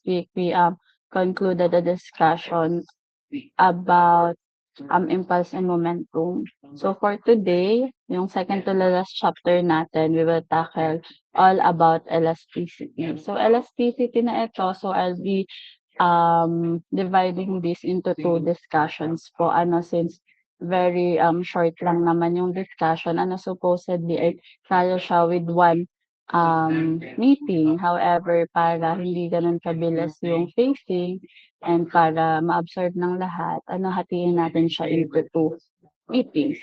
week, we concluded a discussion about impulse and momentum. So for today, yung second to the last chapter natin, we will tackle all about elasticity. So elasticity na ito, so I'll be dividing this into two discussions po. Since very short lang naman yung discussion, supposedly ay kaya siya with one meeting. However, para hindi ganun kabilis yung pacing and para ma-absorb ng lahat, hatiin natin siya into two meetings.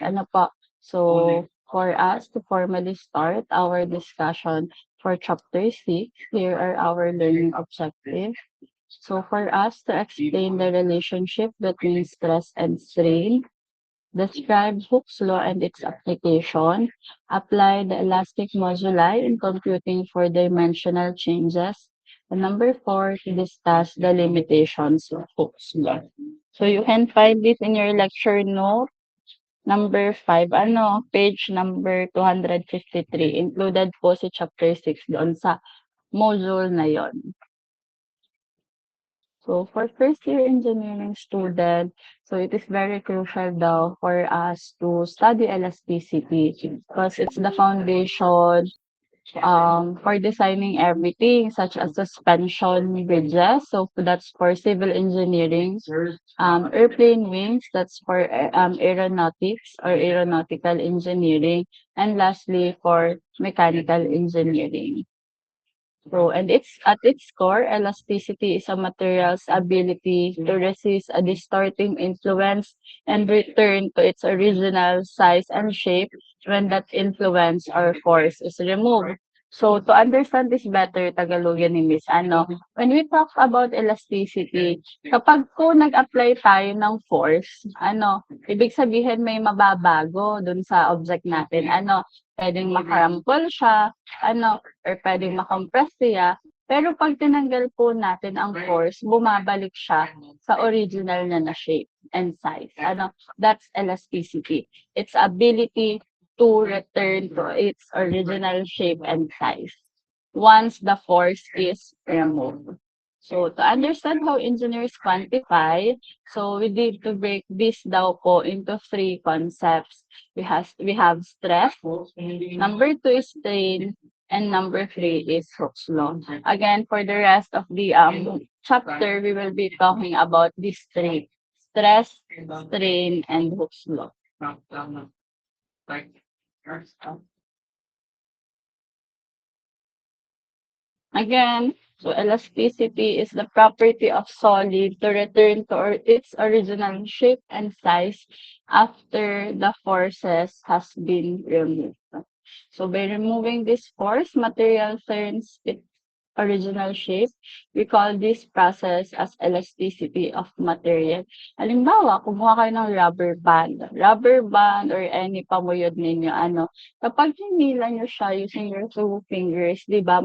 So, for us to formally start our discussion for chapter 6, here are our learning objectives. So for us to explain the relationship between stress and strain, describe Hooke's law and its application, apply the elastic moduli in computing for dimensional changes, and number 4, to discuss the limitations of Hooke's law. So you can find this in your lecture note, number 5, page number 253. Included po si chapter 6 doon sa module na yon. So for first year engineering student, so it is very crucial daw for us to study elasticity because it's the foundation for designing everything such as suspension bridges. So that's for civil engineering. Airplane wings, that's for aeronautics or aeronautical engineering. And lastly, for mechanical engineering. So, and it's at its core, elasticity is a material's ability to resist a distorting influence and return to its original size and shape when that influence or force is removed. So, to understand this better, Tagalogin ni Miss, when we talk about elasticity, kapag po nag-apply tayo ng force, ibig sabihin may mababago dun sa object natin. Pwedeng makarampol siya, or pwedeng makompress siya. Pero pag tinanggal po natin ang force, bumabalik siya sa original na shape and size. That's elasticity. Its ability to return to its original shape and size once the force is removed. So, to understand how engineers quantify, so we need to break this daw po into three concepts. We have stress, number 2 is strain, and number 3 is Hooke's law. Again, for the rest of the chapter, we will be talking about these three: stress, strain, and Hooke's law. Again, so elasticity is the property of solid to return to its original shape and size after the forces has been removed. So by removing this force, material turns its original shape. We call this process as elasticity of material. Halimbawa, kumuha kayo ng rubber band or any pamuyod ninyo, kapag hinila nyo siya using your two fingers, di ba,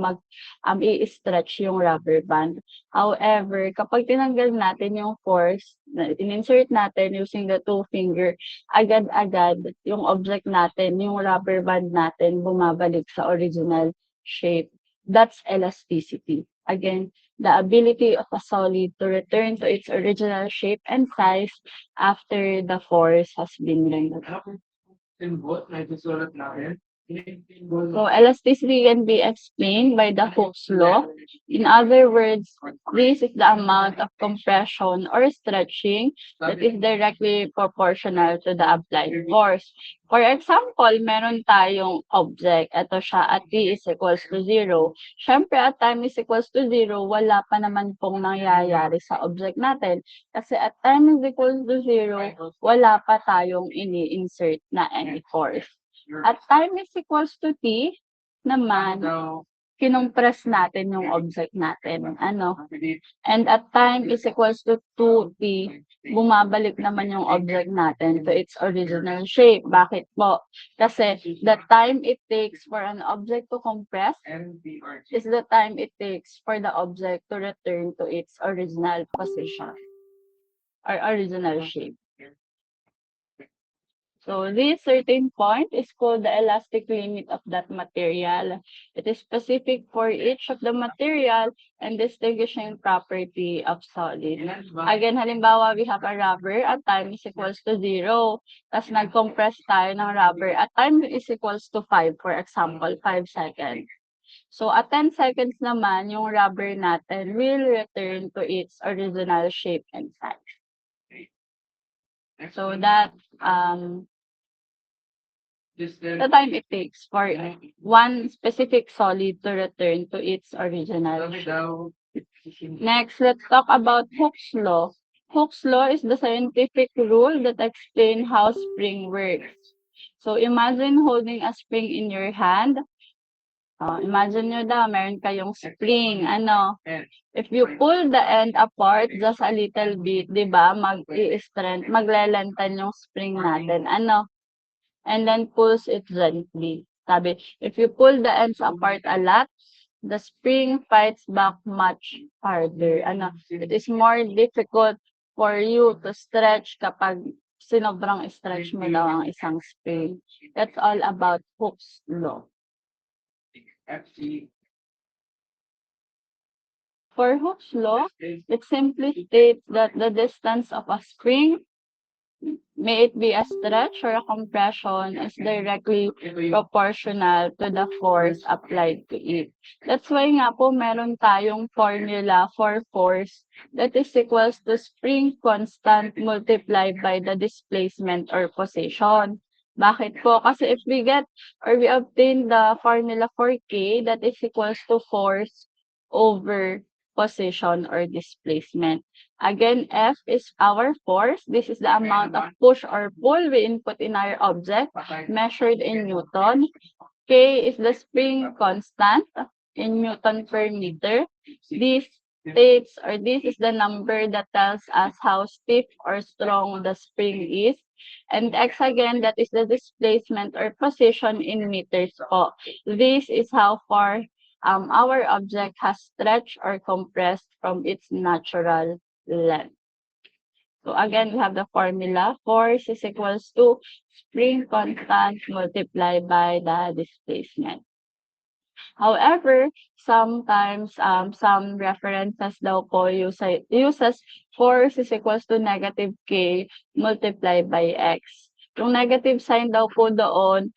i-stretch yung rubber band. However, kapag tinanggal natin yung force, in-insert natin using the two finger, agad-agad yung object natin, yung rubber band natin, bumabalik sa original shape. That's elasticity. Again, the ability of a solid to return to its original shape and size after the force has been removed. So elasticity can be explained by the Hooke's law. In other words, this is the amount of compression or stretching that is directly proportional to the applied force. For example, meron tayong object. Ito siya, at t is equals to 0. Siyempre, at time is equals to 0, wala pa naman pong nangyayari sa object natin. Kasi at time is equals to 0, wala pa tayong ini-insert na any force. At time is equals to t, naman, kinompress natin yung object natin. And at time is equals to 2t, bumabalik naman yung object natin to its original shape. Bakit po? Kasi the time it takes for an object to compress is the time it takes for the object to return to its original position or original shape. So this certain point is called the elastic limit of that material. It is specific for each of the material and distinguishing property of solid. Again, halimbawa, we have a rubber at time is equals to 0. Tapos nag-compress tayo ng rubber at time is equals to 5, for example, 5 seconds. So at 10 seconds naman, yung rubber natin will return to its original shape and size. So that the time it takes for one specific solid to return to its original shape. Next, let's talk about Hooke's law. Hooke's law is the scientific rule that explains how spring works. So imagine holding a spring in your hand. Imagine nyo daw, meron kayong spring. If you pull the end apart just a little bit, di ba, maglelengthen yung spring natin. And then pulls it gently. Sabi, if you pull the ends apart a lot, the spring fights back much harder. It is more difficult for you to stretch kapag sinobrang stretch mo daw ang isang spring. That's all about Hooke's law. For Hooke's law, it simply states that the distance of a spring, may it be a stretch or a compression, is directly proportional to the force applied to it. That's why nga po meron tayong formula for force that is equals to spring constant multiplied by the displacement or position. Bakit po? Kasi if we get or we obtain the formula for K, that is equals to force over position or displacement. Again, F is our force. This is the amount of push or pull we input in our object measured in Newton. K is the spring constant in Newton per meter. This is the number that tells us how stiff or strong the spring is. And X again, that is the displacement or position in meters po. This is how far our object has stretched or compressed from its natural length. So again, we have the formula. Force is equals to spring constant multiplied by the displacement. However, sometimes some references daw po uses force is equals to negative K multiplied by X. Yung negative sign daw po doon,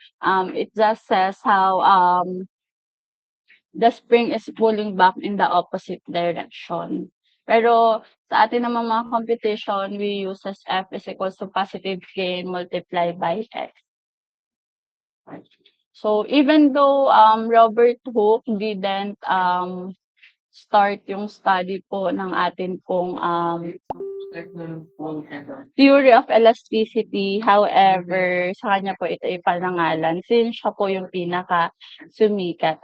it just says how the spring is pulling back in the opposite direction. Pero sa atin namang mga computation, we uses F is equals to positive K multiplied by X. So even though Robert Hooke didn't start yung study po ng atin pong theory of elasticity, however, sa kanya po ito ipanangalan since siya po yung pinaka sumikat.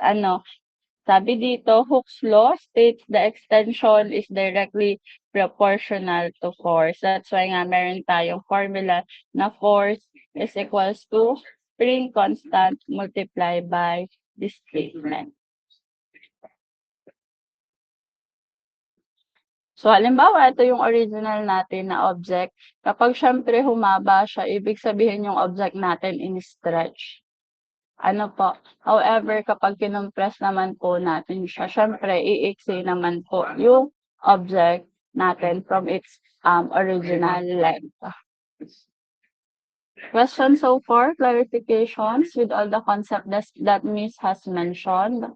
Sabi dito, Hooke's law states the extension is directly proportional to force. That's why nga meron tayong formula na force is equals to spring constant multiplied by displacement. So, halimbawa, ito yung original natin na object. Kapag syempre humaba siya, ibig sabihin yung object natin in-stretch. However, kapag kinompress naman po natin siya, syempre, i-extend naman po yung object natin from its original length. Questions so far? Clarifications with all the concepts that Miss has mentioned?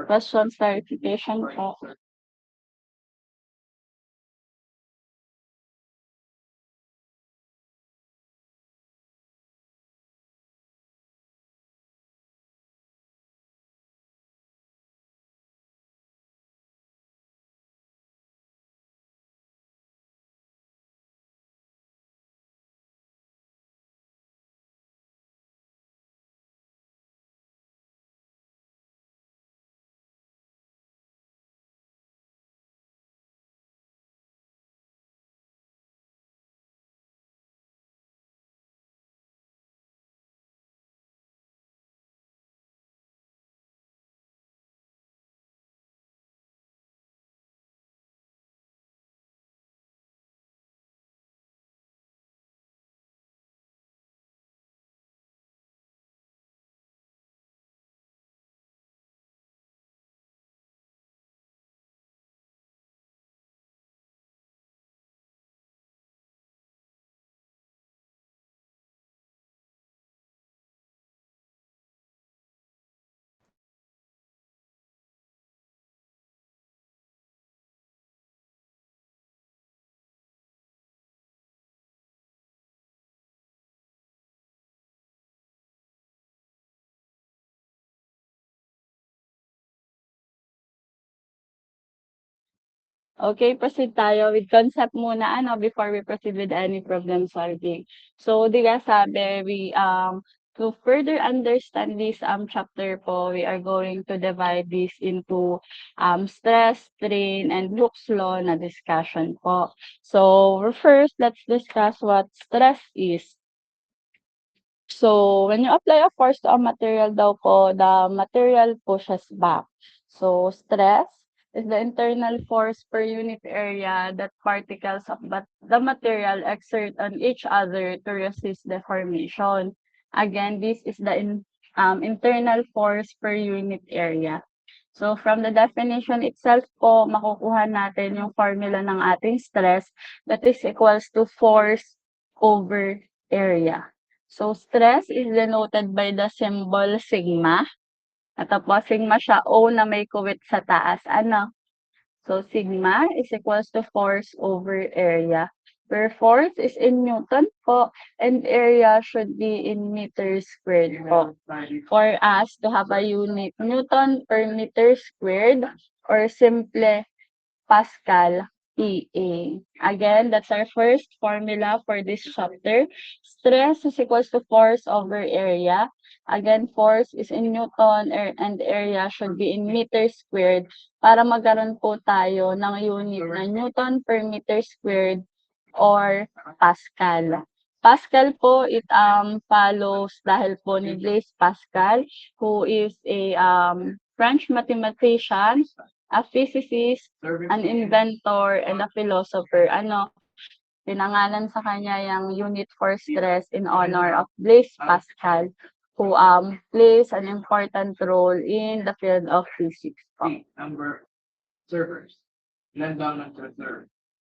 Questions, clarification po? Okay, proceed tayo with concept muna before we proceed with any problem solving. So, di ba sabi, to further understand this chapter po, we are going to divide this into stress, strain, and Hooke's law na discussion po. So, first, let's discuss what stress is. So, when you apply a force to a material daw po, the material pushes back. So, stress is the internal force per unit area that particles of the material exert on each other to resist deformation. Again, this is the internal force per unit area. So, from the definition itself po, makukuha natin yung formula ng ating stress that is equals to force over area. So, stress is denoted by the symbol sigma. Ito po, sigma siya, O na may kuwit sa taas. Ano? So, sigma is equals to force over area. Where force is in Newton po, and area should be in meters squared po. For us to have a unit, Newton per meter squared, or simple Pascal, PA. Again, that's our first formula for this chapter. Stress is equals to force over area. Again, force is in Newton and area should be in meters squared para magkaroon po tayo ng unit na Newton per meter squared or Pascal. Pascal po, it follows dahil po ni Blaise Pascal, who is a French mathematician, a physicist, an inventor, and a philosopher. Pinangalan sa kanya yung unit for stress in honor of Blaise Pascal, who plays an important role in the field of physics. Number servers.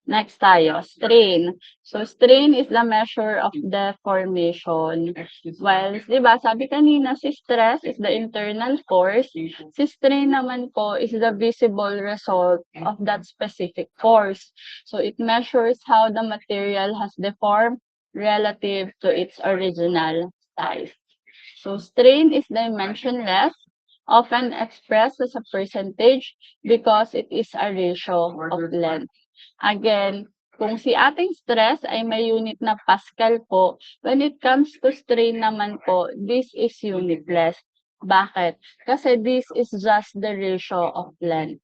Next tayo, strain. So, strain is the measure of deformation. Well, di ba, sabi kanina, si stress is the internal force. Si strain naman po is the visible result of that specific force. So, it measures how the material has deformed relative to its original size. So, strain is dimensionless, often expressed as a percentage because it is a ratio of length. Again, kung si ating stress ay may unit na Pascal po, when it comes to strain naman po, this is unitless. Bakit? Kasi this is just the ratio of length.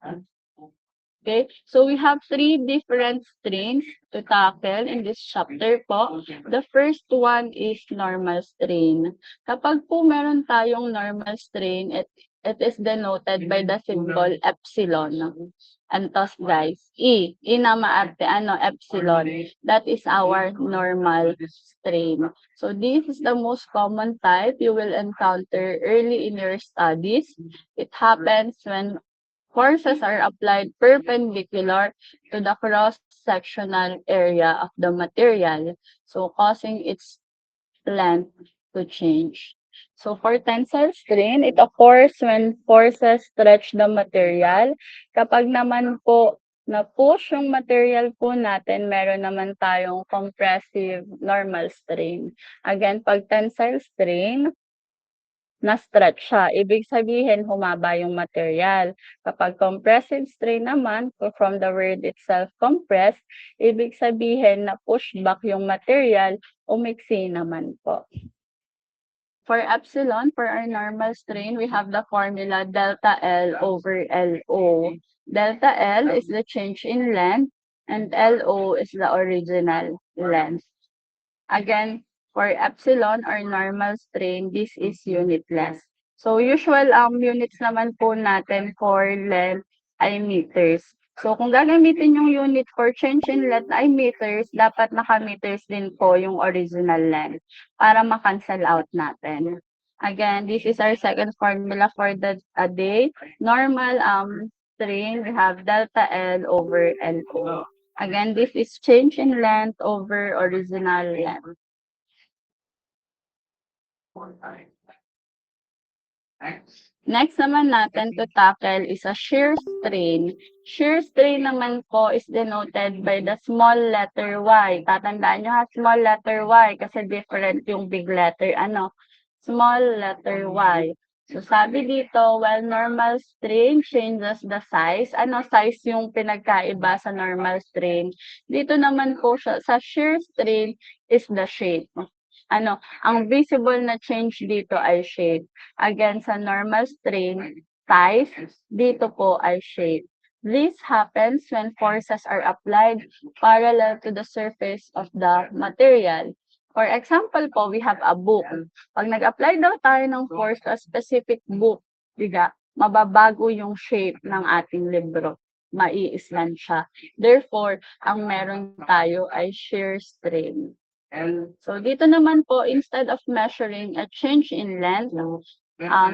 Okay, so we have three different strains to tackle in this chapter po. The first one is normal strain. Kapag po meron tayong normal strain, it is denoted by the symbol epsilon. And thus, guys, E na maarte, epsilon. That is our normal strain. So this is the most common type you will encounter early in your studies. It happens when forces are applied perpendicular to the cross-sectional area of the material, so causing its length to change. So for tensile strain, it occurs when forces stretch the material. Kapag naman po na-push yung material po natin, meron naman tayong compressive normal strain. Again, pag tensile strain, na-stretch siya. Ibig sabihin, humaba yung material. Kapag compressive strain naman, from the word itself, compress, ibig sabihin na push back yung material, umiksi naman po. For epsilon, for our normal strain, we have the formula delta L over LO. Delta L is the change in length, and LO is the original length. Again, for epsilon or normal strain, this is unitless. So, usual units naman po natin for length ay meters. So, kung gagamitin yung unit for change in length ay meters, dapat naka-meters din po yung original length para ma-cancel out natin. Again, this is our second formula for the day. Normal strain, we have delta L over LO. Again, this is change in length over original length. Next naman natin to tackle is a shear strain. Shear strain naman po is denoted by the small letter y. Tatandaan nyo ha, small letter y kasi different yung big letter, small letter y. So sabi dito, while normal strain changes the size, ano size yung pinagkaiba sa normal strain? Dito naman po siya, sa shear strain is the shape. Ano, ang visible na change dito ay shape. Again, sa normal strain, size, dito po ay shape. This happens when forces are applied parallel to the surface of the material. For example po, we have a book. Pag nag-apply daw tayo ng force to a specific book, diga, mababago yung shape ng ating libro. Maiislan siya. Therefore, ang meron tayo ay shear strain. So, dito naman po, instead of measuring a change in length,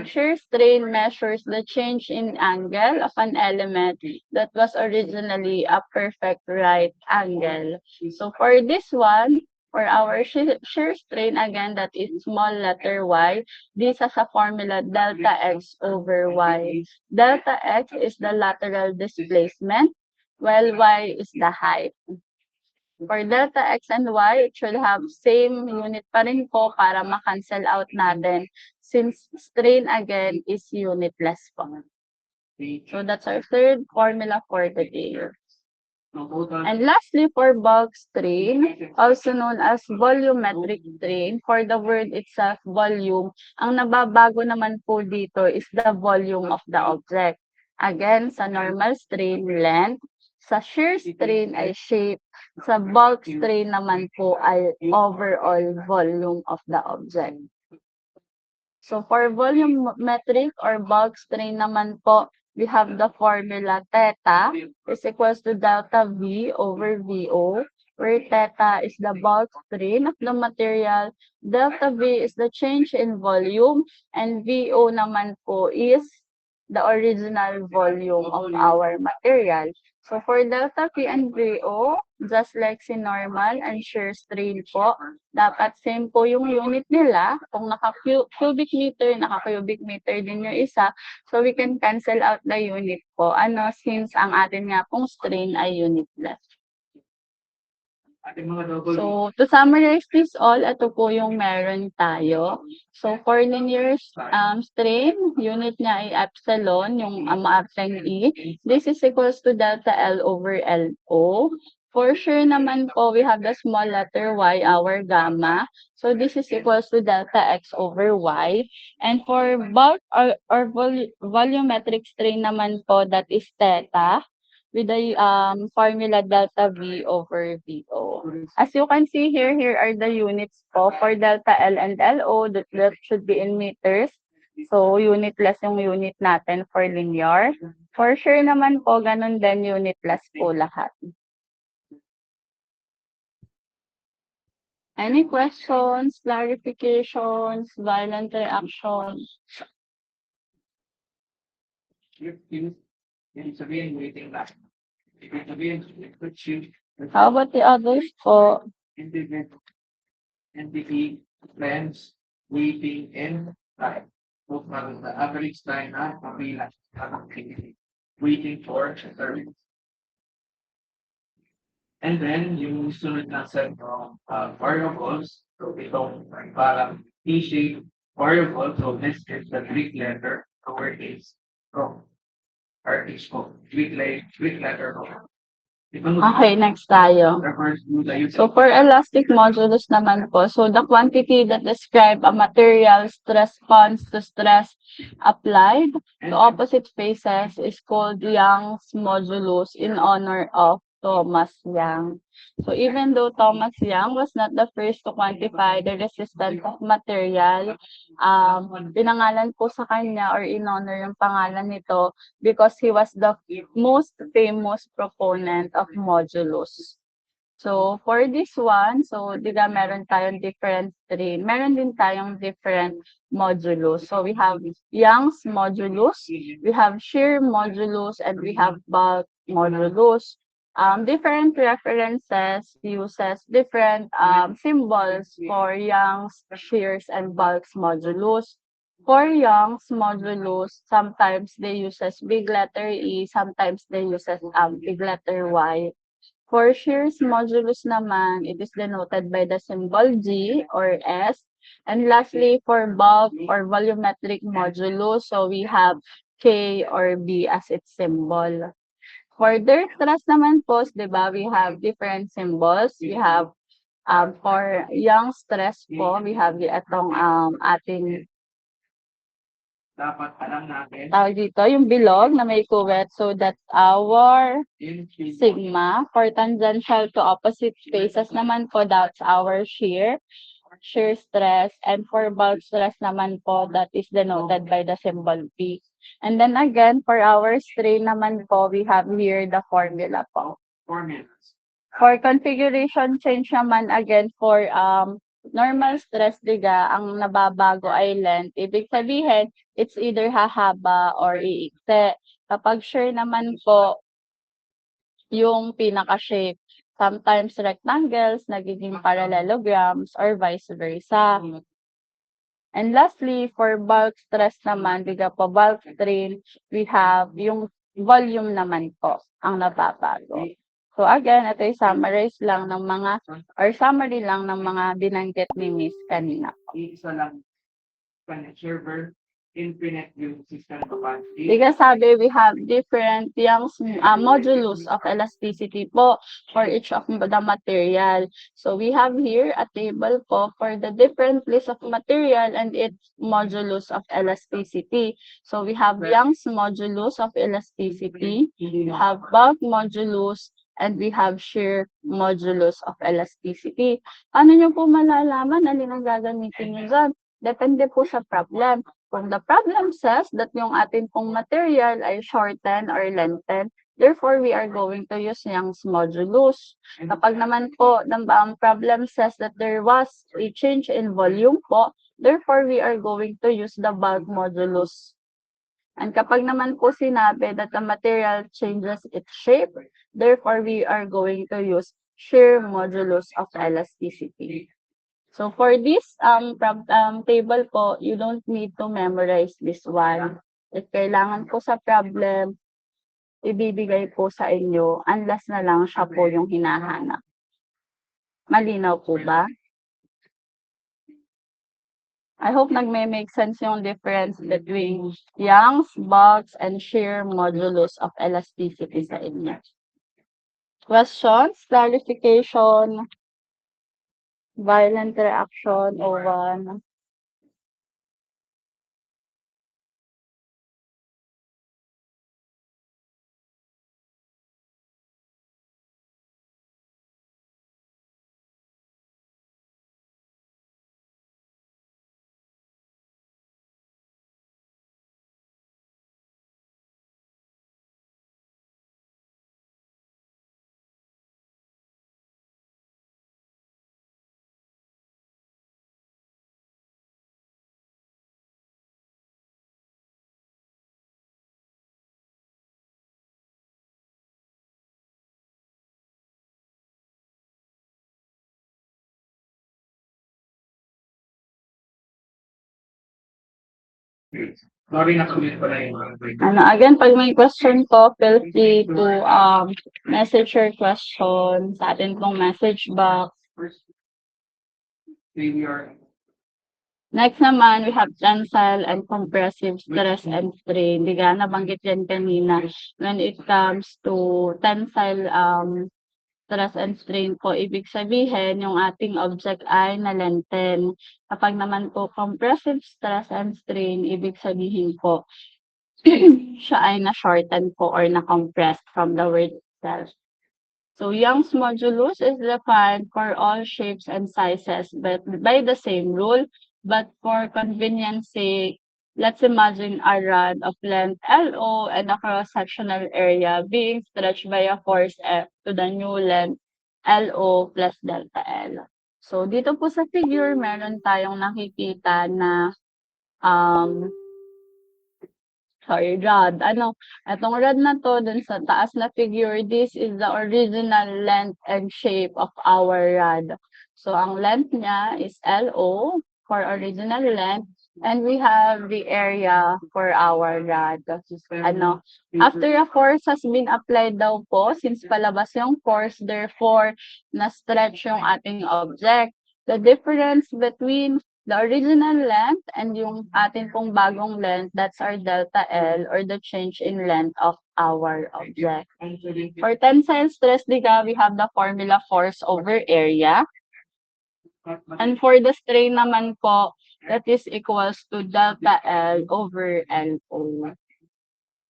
shear strain measures the change in angle of an element that was originally a perfect right angle. So, for this one, for our shear strain, again, that is small letter y, this has a formula delta x over y. Delta x is the lateral displacement, while y is the height. For delta x and y, it should have same unit pa rin po para ma-cancel out natin since strain again is unitless po. So that's our third formula for today. And lastly, for bulk strain, also known as volumetric strain, for the word itself, volume, ang nababago naman po dito is the volume of the object. Again, sa normal strain, length. Sa shear strain ay shape. Sa bulk strain naman po ay overall volume of the object. So for volumetric or bulk strain naman po, we have the formula theta is equals to delta V over VO, where theta is the bulk strain of the material, delta V is the change in volume, and VO naman po is the original volume of our material. So for delta V and VO, just like si normal and shear strain po, dapat same po yung unit nila. Kung naka-cubic meter, naka-cubic meter din yung isa. So we can cancel out the unit po. Since ang atin nga pong strain ay unitless. So, to summarize this all, ito po yung meron tayo. So, for linear strain, unit niya ay epsilon, yung maarteng E. This is equals to delta L over LO. For sure naman po, we have the small letter y, our gamma. So, this is equals to delta x over y. And for bulk or volumetric strain naman po, that is theta, with the formula delta V over VO. As you can see here, here are the units po for delta L and LO that should be in meters. So, unitless yung unit natin for linear. For sure naman po, ganun din unitless po lahat. Any questions, clarifications, violent reactions? How about the others po? NDP, plans, waiting, and time. So, parang the average time na kapila, waiting for service. And then, yung sunod na set ng variables, so itong parang T-shape variable, so this is the Greek letter, lowercase, rho, or H ko, Greek letter, rho. Okay, next tayo. So for elastic modulus naman po, so the quantity that describe a material's response to stress applied to opposite faces is called Young's modulus in honor of Thomas Young. So even though Thomas Young was not the first to quantify the resistance of material, pinangalan po sa kanya or in honor yung pangalan nito because he was the most famous proponent of modulus. So, for this one, so, diba, meron tayong different strain. Meron din tayong different modulus. So, we have Young's modulus, we have shear modulus, and we have bulk modulus. Different references uses different symbols for Young's, shears, and bulk's modulus. For Young's modulus, sometimes they uses big letter E, sometimes they uses big letter Y. For shear's modulus naman, it is denoted by the symbol G or S. And lastly, for bulk or volumetric modulus, so we have K or B as its symbol. For dirt stress naman po, di ba, we have different symbols. We have for young stress po, we have itong ating dapat alam natin tawag dito, yung bilog na may kuwet. So that's our yung sigma. For tangential to opposite faces naman po, that's our shear stress. And for bulk stress naman po, that is denoted by the symbol P. And then again, for our strain naman po, we have here the formula po. formulas. For configuration change naman again for normal stress diga, ang nababago ay length. Ibig sabihin, it's either hahaba or iikse. Kapag shear naman po, yung pinaka-shape, sometimes rectangles, nagiging parallelograms, or vice versa. And lastly, for bulk stress naman, biga po bulk strain, we have yung volume naman po ang nababago. So again, ito ay summarize lang ng mga, or summary lang ng mga binanggit ni Miss kanina po. Isa lang server, infinite view system capacity. Because sabi, we have different yung modulus of elasticity po for each of the material. So we have here a table po for the different list of material and its modulus of elasticity. So we have Young's modulus of elasticity, we have bulk modulus, and we have shear modulus of elasticity. Ano nyo po malalaman? Alin ang gagamitin nyo dyan? Depende po sa problem. Kung the problem says that yung atin pong material ay shorten or lengthen, therefore we are going to use Young's modulus. Kapag naman po, ang problem says that there was a change in volume po, therefore we are going to use the bulk modulus. And kapag naman po sinabi that the material changes its shape, therefore we are going to use shear modulus of elasticity. So for this table po, you don't need to memorize this one. If kailangan po sa problem, ibibigay po sa inyo, unless na lang siya po yung hinahanap. Malinaw po ba? I hope nagme-make sense yung difference between Young's, bulk, and shear modulus of elasticity sa inyo. Questions? Clarification? Violent reaction? O1? Sorry, nakamit pala yung mga break. Again, pag may question po, feel free to message your question sa atin pong message box. First, failure. Next naman, we have tensile and compressive stress and strain. Di ka nabanggit yan kanina. When it comes to tensile stress and strain po, ibig sabihin, yung ating object ay na-lengthen. Kapag naman po compressive stress and strain, ibig sabihin po, siya ay na-shorten po or na-compressed from the word itself. So Young's modulus is defined for all shapes and sizes but by the same rule, but for convenience sake, let's imagine a rod of length LO and a cross-sectional area being stretched by a force F to the new length LO plus delta L. So dito po sa figure, meron tayong nakikita na rod. Itong rod na to, dun sa taas na figure, this is the original length and shape of our rod. So, ang length niya is LO for original length, and we have the area for our rod. After a force has been applied daw po, since palabas yung force, therefore, na-stretch yung ating object. The difference between The original length and yung atin pong bagong length, that's our delta L or the change in length of our object. For tensile stress, diga, we have the formula force over area. And for the strain naman po, that is equals to delta L over LO.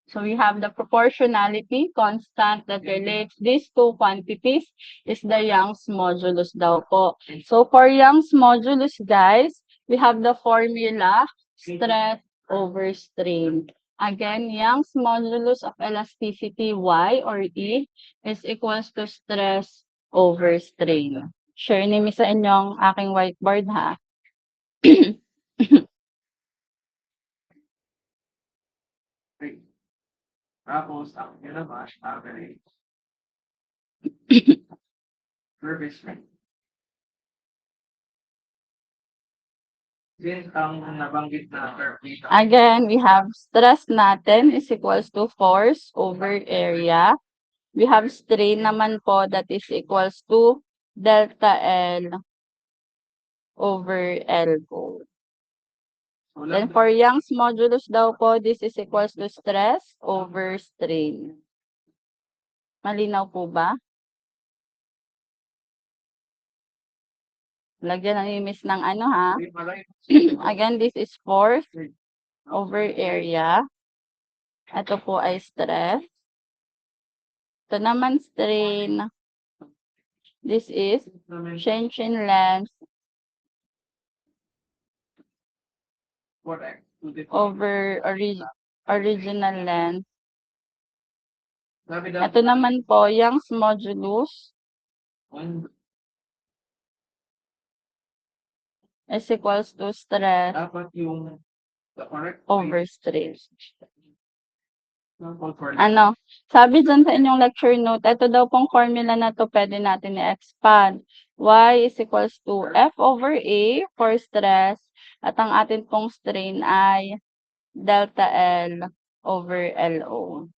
So we have the proportionality constant that relates these two quantities is the Young's modulus daw po. So for Young's modulus, guys, we have the formula stress over strain. Again, Young's modulus of elasticity Y or E is equals to stress over strain. Share ni sa inyong aking whiteboard ha. Tapos, ang yun naman, average service rate. Since ang nabanggit na curve dito, Again, we have stress natin is equals to force over area. We have strain naman po that is equals to delta L over LO. so Then lang, for Young's modulus daw po, this is equals to stress over strain. Malinaw po ba? Lagyan na ni Miss ng ano ha. Again, this is force over area. Ito po ay stress. Ito naman strain. This is change in length correct. over original length. Sabi daw, Ito naman po, Young's modulus one, is equals to stress dapat yung the correct over strain. for Ano, sabi dyan sa inyong lecture note, ito daw pong formula na to pwede natin i-expand. Y is equals to F over A for stress at ang atin pong strain ay delta L over LO.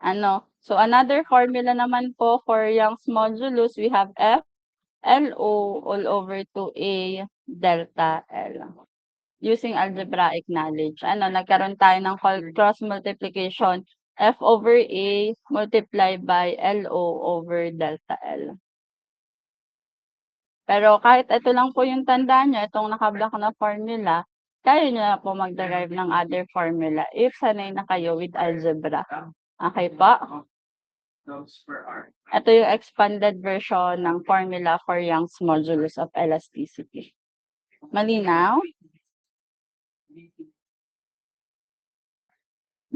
Ano, so another formula naman po for Young's modulus, we have F LO all over 2A delta L. Using algebraic knowledge. Ano, nagkaroon tayo ng cross multiplication F over A multiplied by LO over delta L. Pero kahit ito lang po yung tandaan nyo, itong nakablock na formula, kaya nyo na po mag-derive ng other formula if sanay na kayo with algebra. Okay po? those per hour. Ito yung expanded version ng formula for Young's modulus of elasticity. Malinaw?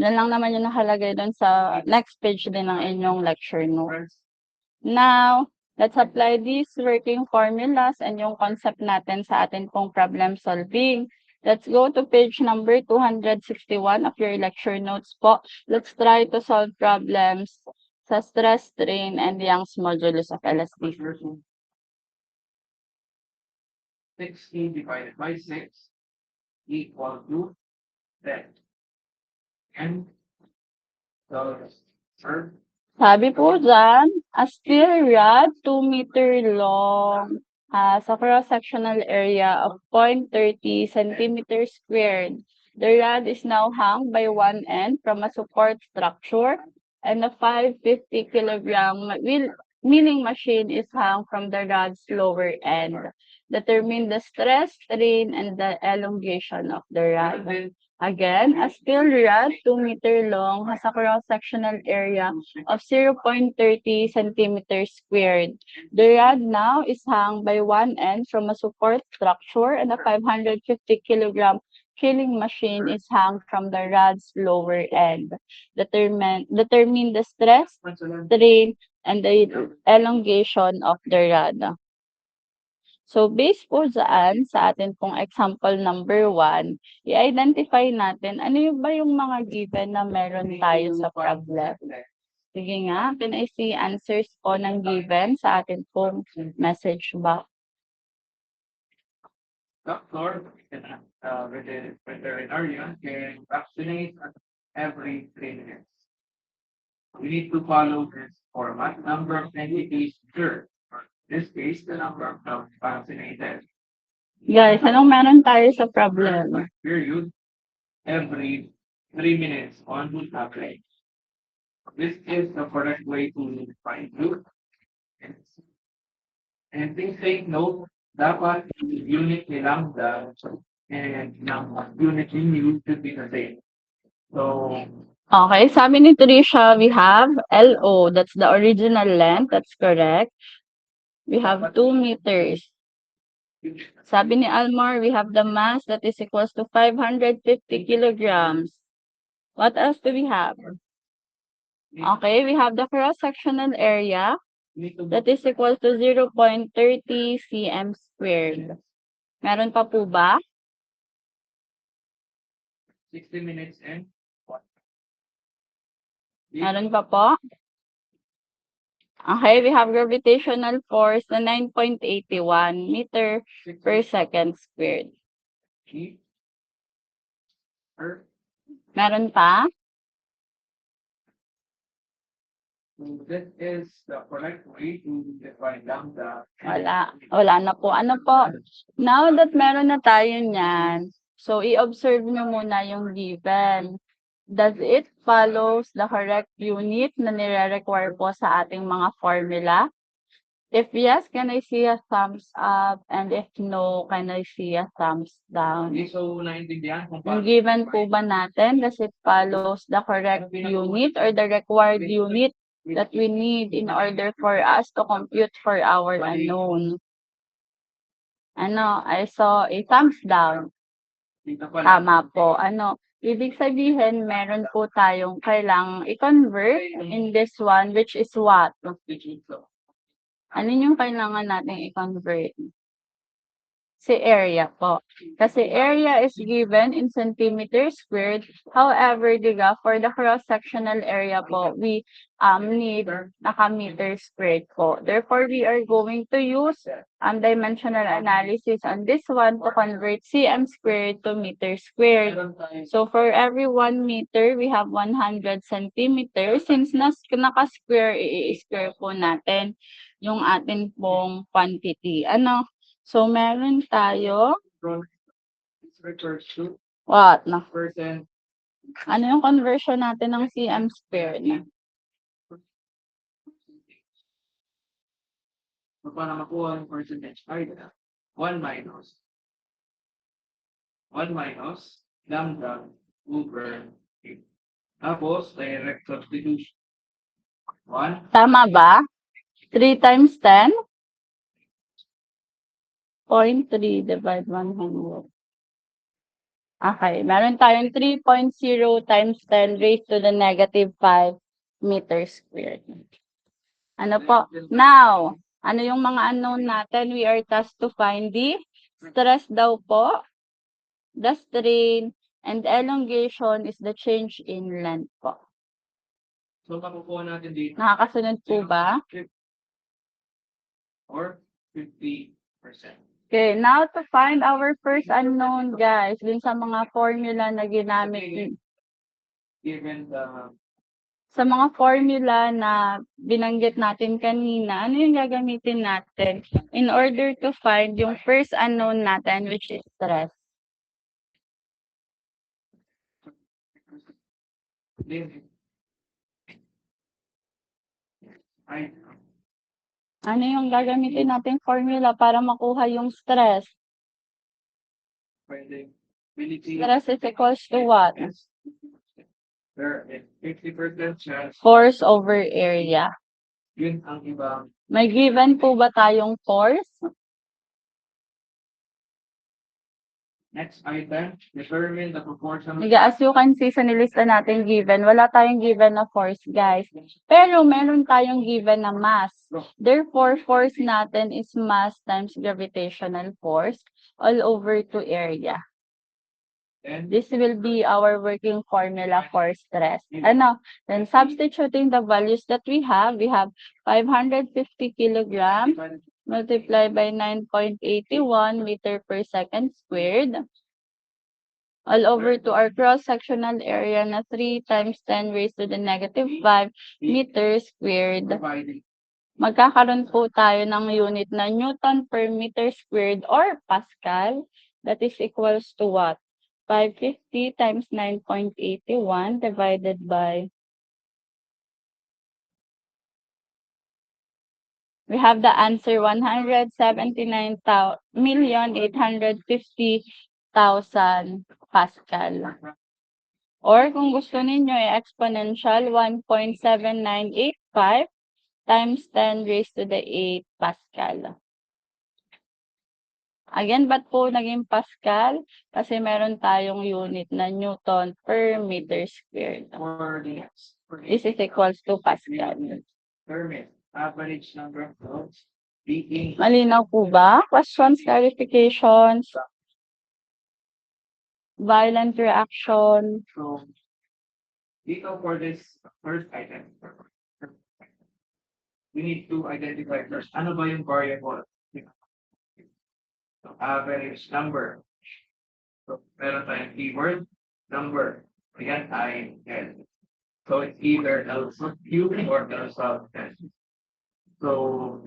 Yan lang naman yung nakalagay doon sa next page din ng inyong lecture notes. Now, let's apply these working formulas and yung concept natin sa atin pong problem solving. Let's go to page number 261 of your lecture notes po. Let's try to solve problems sa stress, strain, and Young's modulus of elasticity. 16 divided by 6 equal to 10. And so, sir, Sabi po dyan, a steel rod 2 meter long has a cross-sectional area of 0.30 centimeters squared. The rod is now hung by one end from a support structure and a 550 kilogram milling machine is hung from the rod's lower end. Determine the stress, strain, and the elongation of the rod. Again, a steel rod 2 meter long has a cross-sectional area of 0.30 centimeters squared. The rod now is hung by one end from a support structure and a 550 kilogram killing machine is hung from the rod's lower end. Determine the stress, strain, and the elongation of the rod. So, based po dyan, sa atin pong example number 1, i-identify natin ano yung ba yung mga given na meron tayo sa problem. Sige nga, can I see answers po ng given sa atin pong message box? doctor, veterinarian can vaccinate every 3 minutes. We need to follow this format. Number of entities served. In this case, the number of dogs vaccinated. Guys, anong meron tayo sa problem? Period every 3 minutes on average. This is the correct way to find root. And please take note, dapat yung unit ni lambda and ng unit ni mu should be the same. So, Okay, sabi ni Trisha, we have LO, that's the original length, that's correct. We have 2 meters. Sabi ni Almar, we have the mass that is equals to 550 kilograms. What else do we have? Okay, we have the cross-sectional area that is equal to 0.30 cm squared. Meron pa po ba? 60 minutes and Meron pa po? Okay, we have gravitational force na 9.81 meter per second squared. Earth. Meron pa? So this is the correct way to define lambda. Wala na po. Ano po? Now that meron na tayo niyan, so i-observe nyo muna yung given. Does it follows the correct unit na nire-require po sa ating mga formula? If yes, can I see a thumbs up? And if no, can I see a thumbs down? Hindi so naintindihan kung Yung paano. given po ba natin, does it follows the correct unit or the required unit that we need in order for us to compute for our unknown? Ano, I saw a thumbs down. Dito pa lang. Tama po. Ano, ibig sabihin, meron po tayong kailangang i-convert in this one, which is what? Ano yung kailangan natin i-convert? Si area po. Kasi area is given in centimeters squared. However, diga, for the cross-sectional area po, we need naka-meter squared po. Therefore, we are going to use dimensional analysis on this one to convert cm squared to meter squared. So, for every 1 meter, we have 100 centimeters. Since naka-square, i-square po natin yung atin pong quantity. Ano? So, meron tayo, This refers to what? No? percent. Ano yung conversion natin ng cm squared? So, para makuha ang percentage, ay 1 minus lambda over 8. Tapos, direct substitution. 1 Tama ba? 3 times 10? 0.3 divide 100. Okay, meron tayong 3.0 times 10 raised to the negative 5 meters squared. Ano po? Now, ano yung mga unknown natin? We are tasked to find the stress daw po, the strain, and elongation is the change in length po. So, makukuha natin dito. Nakakasunod po ba? Or 50%. Okay, now to find our first unknown, guys, dun sa mga formula na ginamit, Given the sa mga formula na binanggit natin kanina, ano yung gagamitin natin in order to find yung first unknown natin, which is stress? ay, Ano yung gagamitin natin formula para makuha yung stress? pwede. Ability. Stress is equals to what? There is 50% chance. Force over area. Yun ang ibang May given po ba tayong force? next item. Determine the proportion. As you can see sa nilista natin given, wala tayong given na force, guys. Pero meron tayong given na mass. Therefore, force natin is mass times gravitational force all over to area. And This will be our working formula for stress. Ano? Then substituting the values that we have 550 kilograms multiplied by 9.81 meter per second squared all over to our cross-sectional area na 3 times 10 raised to the negative 5 meters squared. dividing magkakaroon po tayo ng unit na Newton per meter squared or Pascal. That is equals to what? 550 times 9.81 divided by, we have the answer 179,850,000 Pascal. Or kung gusto ninyo exponential 1.7985 times 10 raised to the 8 Pascal. Again, ba't po naging Pascal? Kasi meron tayong unit na Newton per meter squared. This is equals to Pascal. Permit, average number of volts, being Malinaw po ba? Questions, clarifications, violent reaction. so dito for this first item. We need to identify first, ano ba yung variable? So, average number. So, meron tayong keyword, number. Ayan ay L. So, it's either L sub Q or L sub N. So,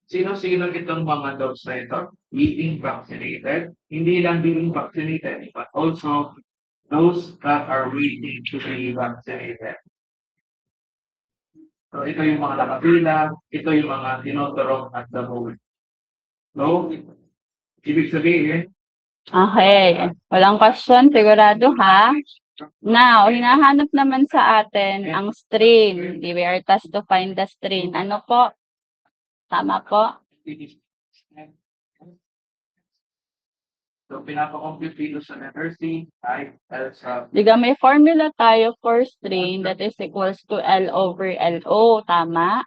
sino-sino itong mga dogs na ito? Being vaccinated. Hindi lang being vaccinated, but also those that are waiting to be vaccinated. So, ito yung mga nakapila, ito yung mga tinotorong at the moment. So, ibig sabihin, Okay. Walang question, sigurado ha? Now, hinahanap naman sa atin ang strain. We are tasked to find the strain. Ano po? Tama po? so pinapa-compute dito sa letter C ay L sub Diga, may formula tayo for strain that is equals to L over LO. Tama?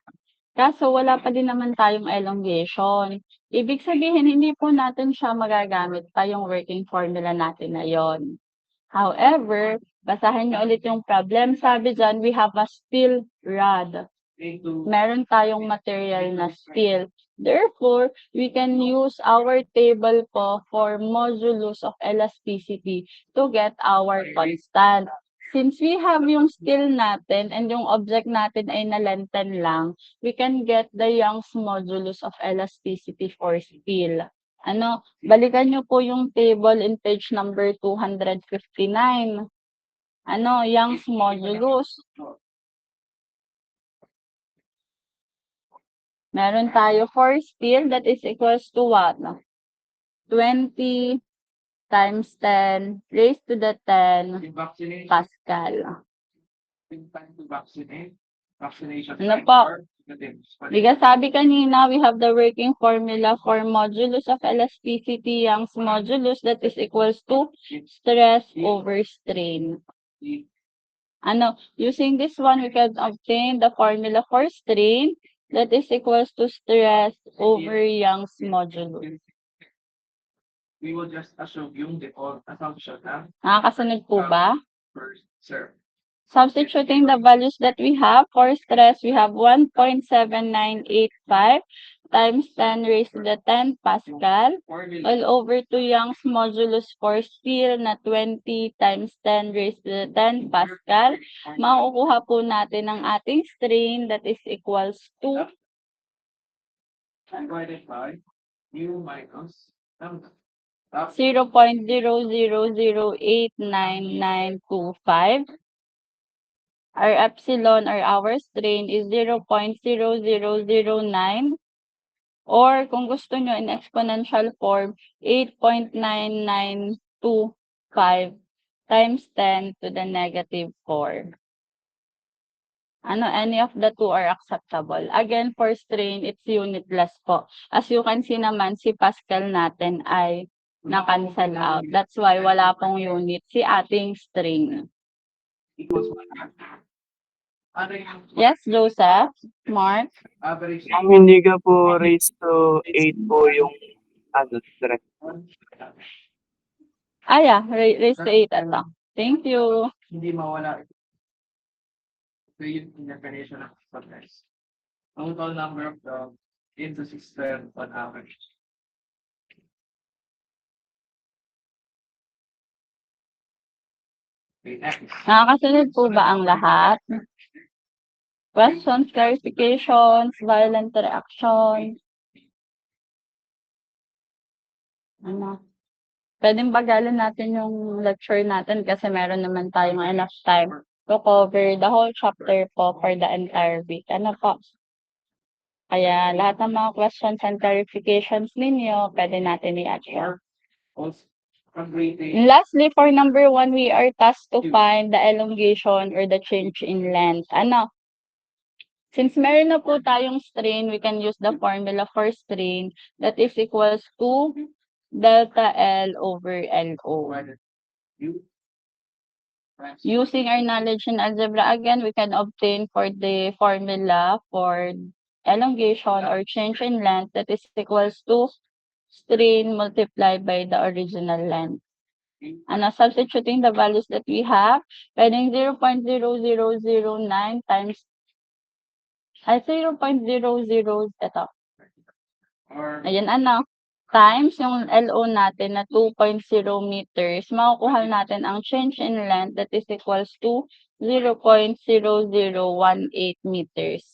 Kaso wala pa din naman tayong elongation. Ibig sabihin, hindi po natin siya magagamit pa yung working formula natin na yon. However, basahin niyo ulit yung problem. Sabi dyan, we have a steel rod. into Meron tayong material na steel. Therefore, we can use our table po for modulus of elasticity to get our constant. Since we have yung steel natin and yung object natin ay na-lengthen lang, we can get the Young's modulus of elasticity for steel. Ano, balikan nyo po yung table in page number 259. Ano, Young's modulus. Meron tayo for steel that is equals to what? 20 times 10 raised to the 10 yung vaccination, Pascal. yung time to vaccinate, vaccination Ano time po? or Because sabi kanina, we have the working formula for modulus of elasticity, Young's modulus that is equals to stress over strain. Ano, using this one, we can obtain the formula for strain that is equals to stress over Young's modulus. We will just assume yung default assumption na Nakakasunod po ba? first serve. Substituting the values that we have for stress, we have 1.7985 times 10 raised to the 10 Pascal Formula, all over to Young's modulus for steel na 20 times 10 raised to the 10 Pascal. Makukuha po natin ang ating strain that is equals to divided by mu minus number. 0.000899925. Our epsilon or our strain is 0.0009 or kung gusto nyo in exponential form, 8.9925 times 10 to the negative 4. Ano, any of the two are acceptable. Again, for strain, it's unitless po. As you can see naman, si Pascal natin ay na-cancel out. That's why wala pong unit si ating strain. Equals ano yung Yes, Joseph? Mark? average Kung hindi ka po raised to 8 po yung stress. Yeah, raise to 8 ito. Thank you. hindi mawala. So yun yung definition of stress. Total number of dogs into 6 on average. Okay, next. Nakakasunod po ba ang lahat? Questions, clarifications, violent reactions. Ano? Pwedeng bagalin natin yung lecture natin kasi meron naman tayong enough time to cover the whole chapter po for the entire week. Ano po? Kaya lahat ng mga questions and clarifications ninyo, pwede natin i-answer. Also, from grade eight, And lastly, for number 1, we are tasked to find the elongation or the change in length. Ano? Since meron na po tayong strain, we can use the formula for strain that is equals to delta L over LO. provided you. Using our knowledge in algebra again, we can obtain for the formula for elongation or change in length that is equals to strain multiplied by the original length. Ano, substituting the values that we have, pwedeng 0.0009 times, 0.00, ito. Or Ayan, ano, times yung LO natin na 2.0 meters, makukuha natin ang change in length that is equals to 0.0018 meters.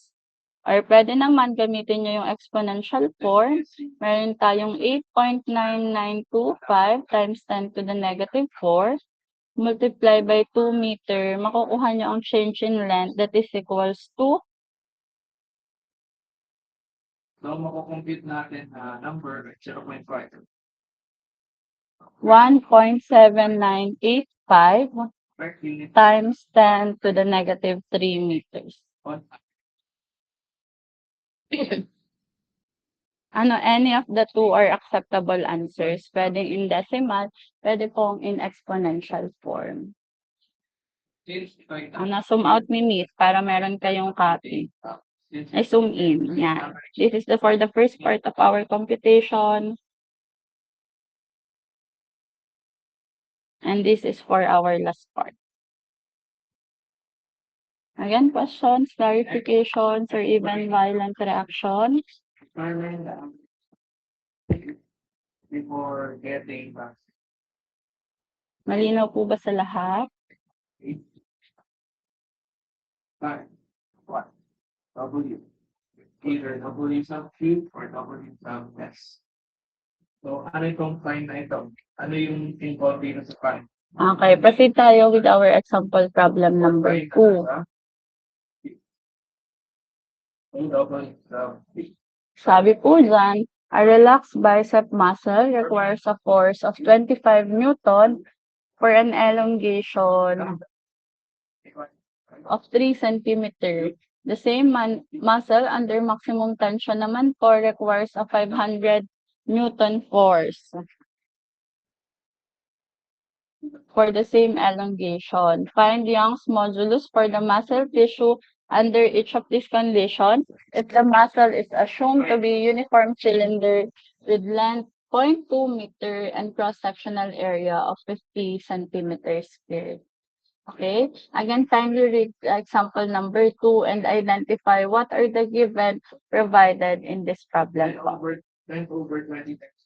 Or pwede naman gamitin nyo yung exponential form. Meron tayong 8.9925 times 10 to the negative 4 multiply by 2 meter. Makukuha nyo ang change in length that is equals to so makukompute natin na number 0.5. 1.7985 Per unit times 10 to the negative 3 meters. on Ano, any of the two are acceptable answers. Pwedeng in decimal, pwede pong in exponential form. since ito ay Ano, zoom out ni Miss para meron kayong copy. since Ay, zoom in. Yan. This is for the first part of our computation. And this is for our last part. Again, questions, clarifications, or even violent reactions. determine before getting back. Malinaw po ba sa lahat? Fine. What? W. Either W sub Q or W sub S. So, ano itong sign na ito? Ano yung involved dito sa sign? Okay, proceed tayo with our example problem number 2. W sub P. Sabi po dyan, a relaxed bicep muscle requires a force of 25 Newton for an elongation of 3 centimeter. The same muscle under maximum tension naman po requires a 500 Newton force for the same elongation. Find Young's modulus for the muscle tissue under each of these conditions. If the muscle is assumed to be uniform cylinder with length 0.2 meter and cross-sectional area of 50 centimeters squared. Okay, again, kindly read example number 2 and identify what are the given provided in this problem. 10 over 20 times.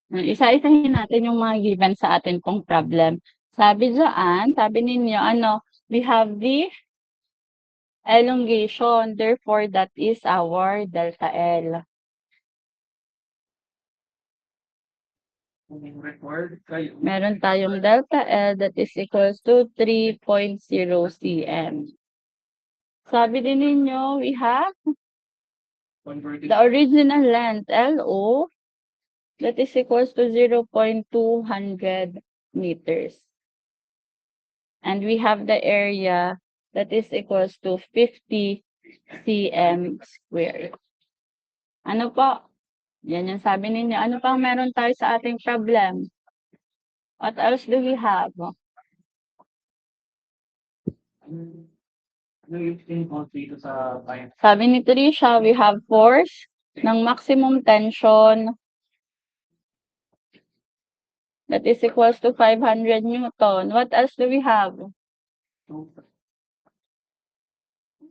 Isa-isahin natin yung mga given sa atin pong problem. Sabi dyan, sabi ninyo, ano, we have the elongation. Therefore, that is our delta L. Kung required kayo, Meron tayong delta L that is equals to 3.0 cm. Sabi din ninyo, we have converted the original length, LO, that is equals to 0.200 meters. And we have the area that is equals to 50 cm squared. Ano po? Yan yung sabi ninyo. Ano pang meron tayo sa ating problem? What else do we have? ano yung involved dito sa science? Sabi ni Trisha, we have force ng maximum tension that is equals to 500 Newton. What else do we have? Two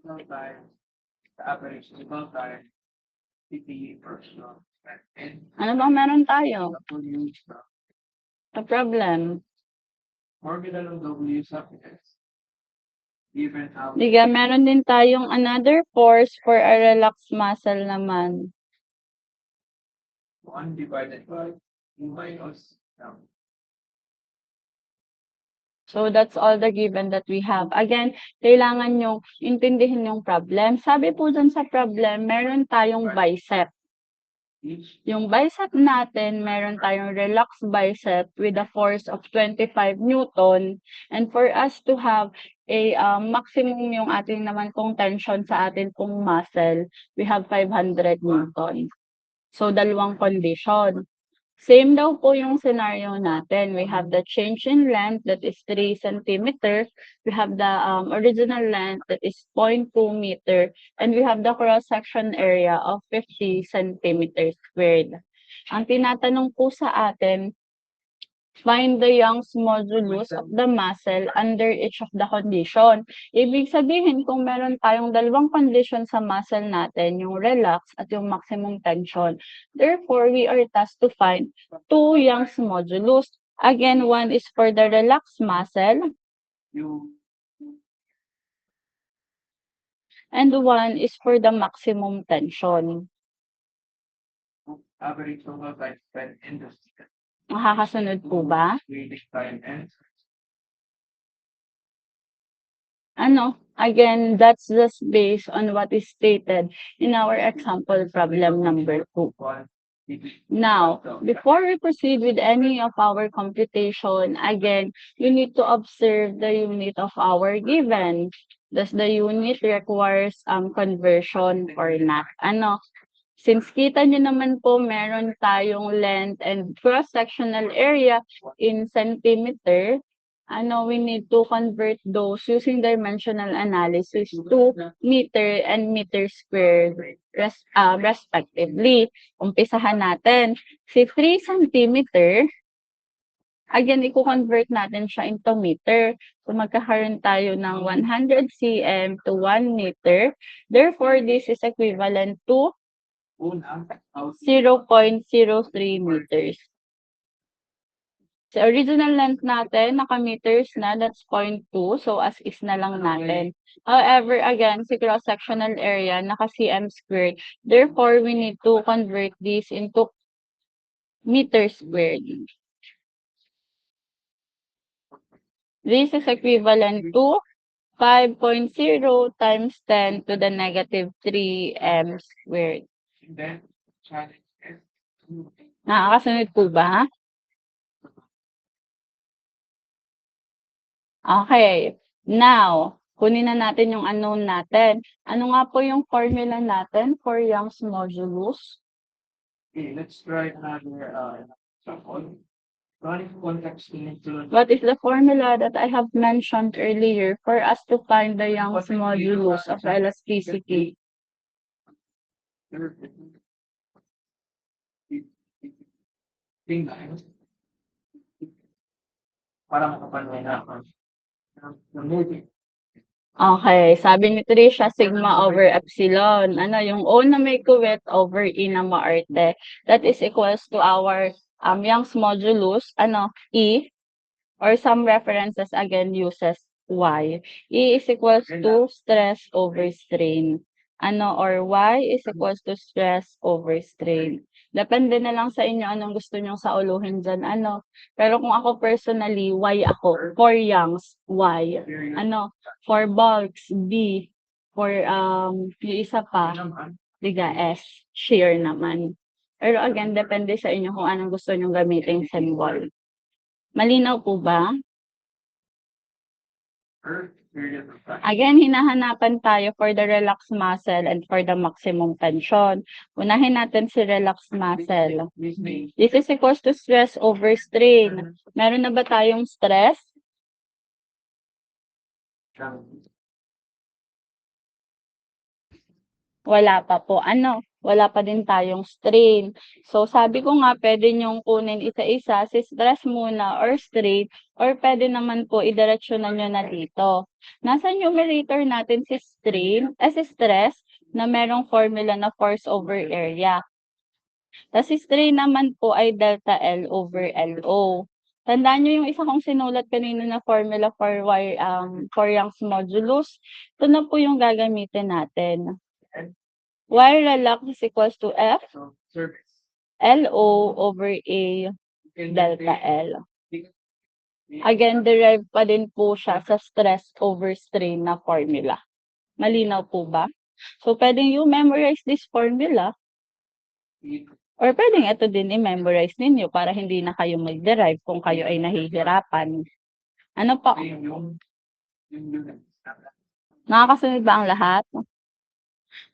times the average total time CPE per slot. And Ano bang meron tayo? W The problem. formula ng W sub is given out Diga, meron din tayong another force for a relaxed muscle naman. 1 divided by 2 minus So, that's all the given that we have. Again, kailangan nyo intindihin yung problem. Sabi po dun sa problem, meron tayong bicep. each Yung bicep natin, meron tayong relaxed bicep with a force of 25 Newton. And for us to have a maximum yung ating naman pong tension sa atin pong muscle, we have 500 Newton. So, dalawang condition. Same daw po yung scenario natin. We have the change in length that is 3 centimeter. We have the original length that is 0.2 meter. And we have the cross-section area of 50 centimeters squared. Ang tinatanong po sa atin, find the Young's modulus of the muscle under each of the condition. Ibig sabihin, kung meron tayong dalawang condition sa muscle natin, yung relax at yung maximum tension. Therefore, we are tasked to find two Young's modulus. Again, one is for the relaxed muscle, you and one is for the maximum tension. average total time spent in the Makakasunod po ba? waiting time and Again, that's just based on what is stated in our example problem number 2. 1 Now, before we proceed with any of our computation, again, you need to observe the unit of our given. Does the unit requires conversion or not? Since kita nyo naman po, meron tayong length and cross-sectional area in centimeter, we need to convert those using dimensional analysis to meter and meter squared respectively. Umpisahan natin. Si 3 centimeter, again, i-convert natin siya into meter. So, magkakaroon tayo ng 100 cm to 1 meter. Therefore, this is equivalent to una 0.03 meters. Sa original length natin, naka-meters na, that's 0.2. So, as is na lang natin. However, again, si cross-sectional area, naka-cm squared. Therefore, we need to convert this into meter squared. This is equivalent to 5.0 times 10 to the negative 3 m squared. and then challenge is Nakakasunod po ba? Okay. Now, kunin na natin yung unknown natin. Ano nga po yung formula natin for Young's modulus? okay, let's try another example. Running context into What is the formula that I have mentioned earlier for us to find the Young's modulus of elasticity? tingnan para makapanood na ako ng movie. Okay, sabi ni Trisha, sigma over epsilon. Yung O na may kuwet over E na maarte. That is equals to our Young's modulus, E, or some references again uses Y. E is equals to stress over strain. Or Y is equals to stress over strain. Depende na lang sa inyo anong gusto nyong sauluhin dyan. Pero kung ako personally, Y ako. For youngs, Y. For bulks, B. For, yung isa pa, liga S. Shear naman. Pero again, depende sa inyo kung anong gusto nyong gamitin symbol. Malinaw po ba? Again, hinahanapan tayo for the relaxed muscle and for the maximum tension. Unahin natin si relaxed muscle. This is equals to stress over strain. Meron na ba tayong stress? Wala pa po. Wala pa din tayong strain. So, sabi ko nga, pwede nyong kunin isa-isa, si stress muna or strain, or pwede naman po idireksyonan nyo na dito. Nasa numerator natin si strain, si stress, na merong formula na force over area. Tapos si strain naman po ay delta L over LO. Tandaan nyo yung isa kong sinulat kanina na formula for Young's modulus. Ito na po yung gagamitin natin. Y relax is equals to F LO over A delta L. Again, derived pa din po siya sa stress over strain na formula. Malinaw po ba? So, pwedeng you memorize this formula or pwedeng ito din i-memorize ninyo para hindi na kayo mag-derive kung kayo ay nahihirapan. Ano pa? Nakakasunod ba ang lahat?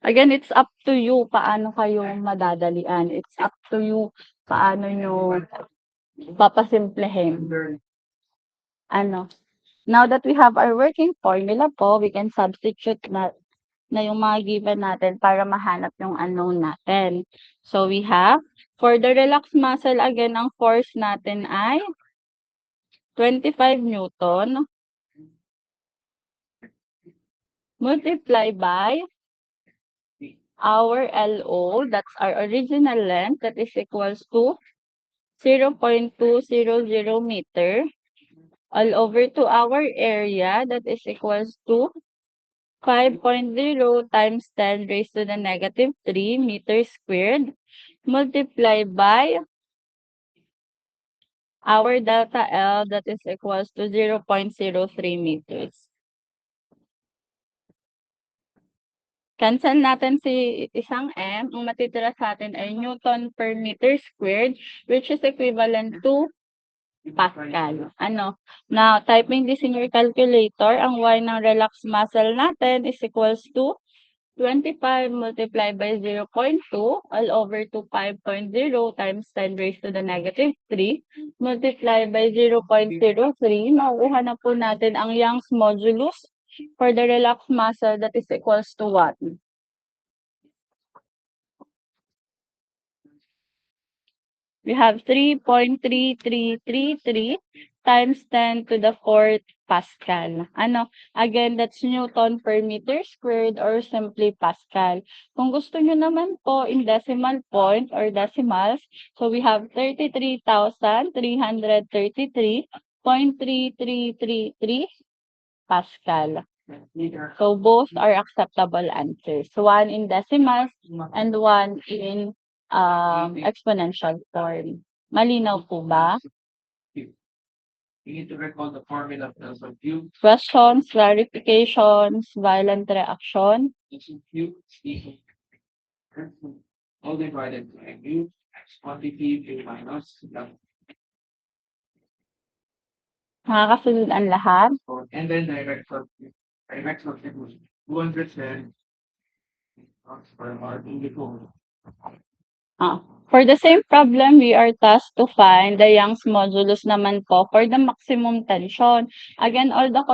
Again, it's up to you paano kayo madadalian. It's up to you paano nyo papasimplehin. Now that we have our working formula po, we can substitute na yung mga given natin para mahanap yung unknown natin. So, we have, for the relaxed muscle, again, ang force natin ay 25 Newton multiply by our LO, that's our original length, that is equals to 0.200 meter, all over to our area, that is equals to 5.0 times 10 raised to the negative 3 meters squared, multiplied by our delta L, that is equals to 0.03 meters. Cancel natin si isang M. Ang matitira sa atin ay Newton per meter squared, which is equivalent to Pascal. Now, typing this in your calculator, ang Y ng relaxed muscle natin is equals to 25 multiplied by 0.2 all over to 5.0 times 10 raised to the negative 3 multiplied by 0.03. Makukuha na po natin ang Young's modulus for the relaxed muscle, that is equals to what? We have 3.3333 times 10 to the 4th Pascal. Again, that's Newton per meter squared or simply Pascal. Kung gusto nyo naman po in decimal point or decimals, so we have 33,333.3333 Pascal. So both are acceptable answers. One in decimals and one in exponential form. Malinaw po ba? You need to recall the formula of those of U. Questions, clarifications, violent reaction. U equals all divided by U quantity U minus Nakakasunod ang lahat. and then direct from 210 per hour For the same problem, we are tasked to find the Young's modulus naman po for the maximum tension. Again, all the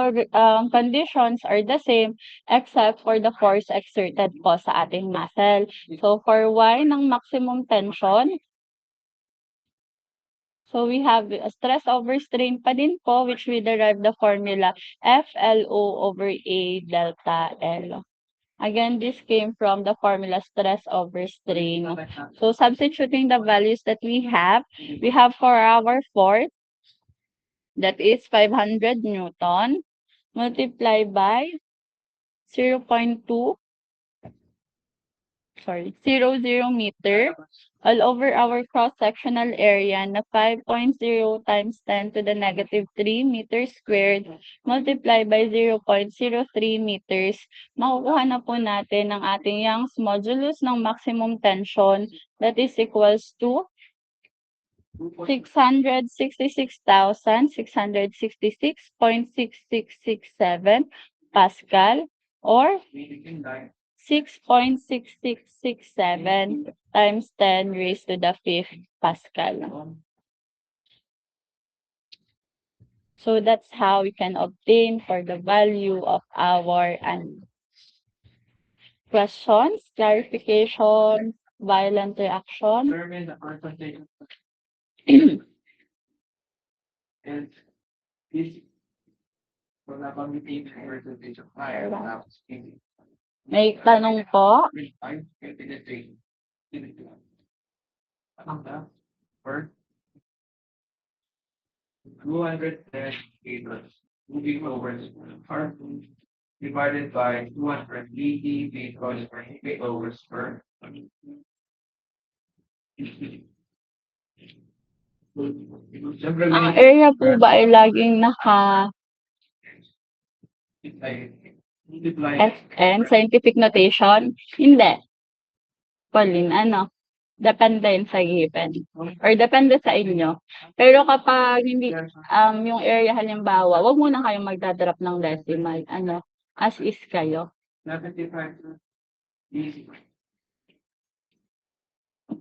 conditions are the same except for the force exerted po sa ating muscle. So, for Y ng maximum tension, so we have a stress over strain pa din po, which we derive the formula FLO over A delta L. Again, this came from the formula stress over strain. So, substituting the values that we have for our force, that is 500 Newton, multiply by 0.2, 0.00 meter all over our cross-sectional area na 5.0 times 10 to the negative 3 meters squared multiply by 0.03 meters, makukuha na po natin ang ating Young's modulus ng maximum tension that is equals to 666,666.6667 Pascal or 6.6667 times 10 raised to the 5th Pascal. So that's how we can obtain for the value of our questions, clarification, violent reaction. Determine the percentage and this wala pang meeting percentage of fire. Tapos, May tanong po. Anong na? Per 210 meters moving over R divided by 280 meters per over per. Siyempre, Ang area po ba ay laging naka multiply SN, scientific notation? Hindi. Pauline, ano? Depende yun sa given. Or depende sa inyo. Pero kapag hindi, yung area halimbawa, wag muna kayong magdadrop ng decimal. Ano? As is kayo. 75 easy.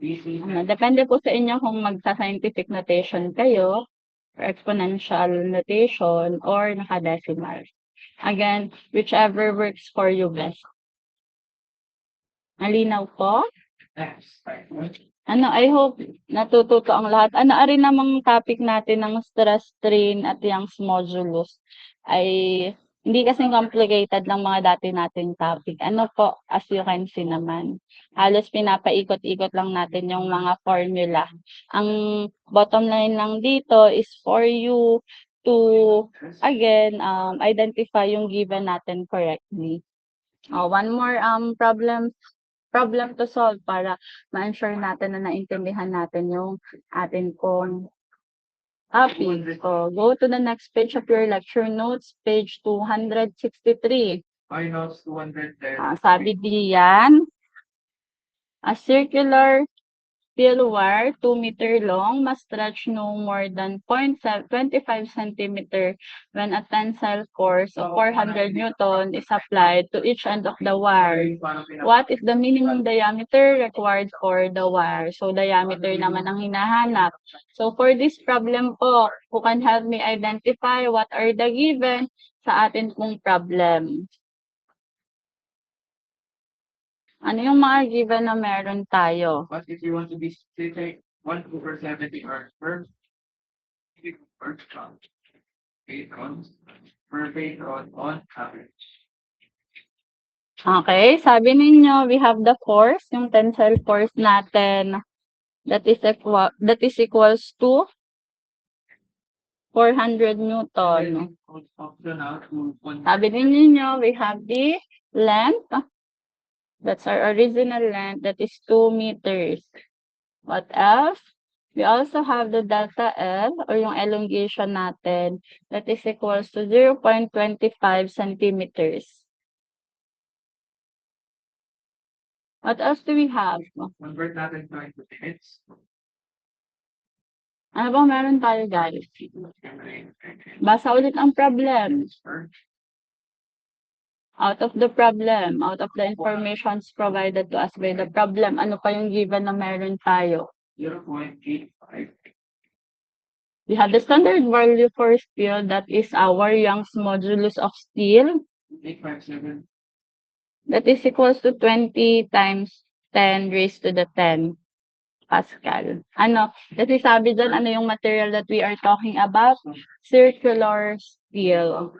Easy. Depende po sa inyo kung magsa-scientific notation kayo, or exponential notation, or naka-decimal. Again, whichever works for you best. Malinaw po? Next. Ano, I hope natututo ang lahat. Ano, ari namang topic natin ng stress strain at Young's modulus ay hindi kasing complicated lang mga dati nating topic. Ano po, as you can see naman, halos pinapaikot-ikot lang natin yung mga formula. Ang bottom line lang dito is for you to, again, identify yung given natin correctly. One more problem to solve para ma-ensure natin na naintindihan natin yung atin kong topic. So, go to the next page of your lecture notes, page 263. Minus 210. Sabi diyan, a circular steel wire 2 meter long must stretch no more than 25 centimeter when a tensile force of 400 Newton is applied to each end of the wire. What is the minimum diameter required for the wire? So, diameter naman ang hinahanap. So, for this problem po, who can help me identify what are the given sa atin pong problem? Ano yung mga given na meron tayo? But if you want to be specific, 1 over 70 hours per ton. 8 tons per patron on average. Okay, sabi ninyo, we have the force, yung tensile force natin that is equals to 400 Newton. Optional to Sabi ninyo, we have the length. That's our original length, that is 2 meters. What else? We also have the delta L, or yung elongation natin, that is equals to 0.25 centimeters. What else do we have? convert natin to into minutes. Ano bang meron tayo, guys? Basa ulit ang problem. Out of the problem, out of the informations provided to us by the problem, ano pa yung given na meron tayo? 0.85. We have the standard value for steel, that is our Young's modulus of steel, 857. that is equals to 20 times 10 raised to the 10 Pascal. Ano, kasi sabi dyan, ano yung material that we are talking about? Circular steel.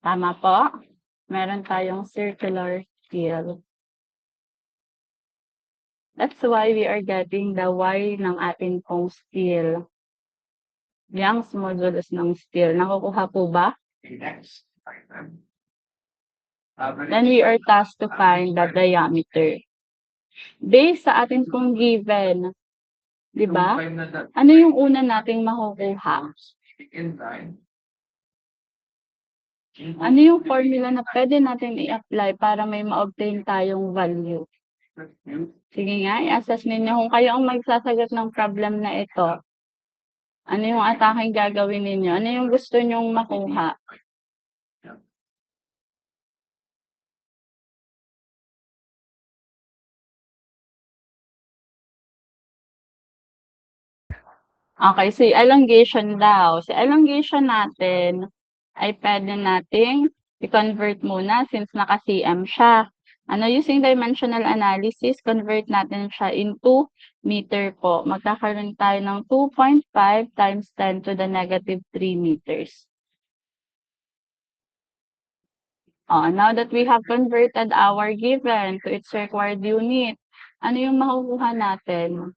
Tama po? Meron tayong circular steel. That's why we are getting the Y ng ating pong steel. Young's modulus ng steel. Nakukuha po ba? Okay, next. Then we are tasked to find the diameter. Based sa atin pong given, di ba? Ano yung una nating makukuha? Ano yung formula na pwede natin i-apply para may ma-obtain tayong value? Sige nga, i-assess ninyo kung kayo ang magsasagot ng problem na ito. Ano yung ataking gagawin ninyo? Ano yung gusto nyong makuha? Okay, so elongation daw. Si elongation natin ay pwede nating i-convert muna since naka-cm siya. Ano, using dimensional analysis, convert natin siya into meter po. Magkakaroon tayo ng 2.5 times 10 to the negative 3 meters. Now that we have converted our given to its required unit, ano yung makukuha natin?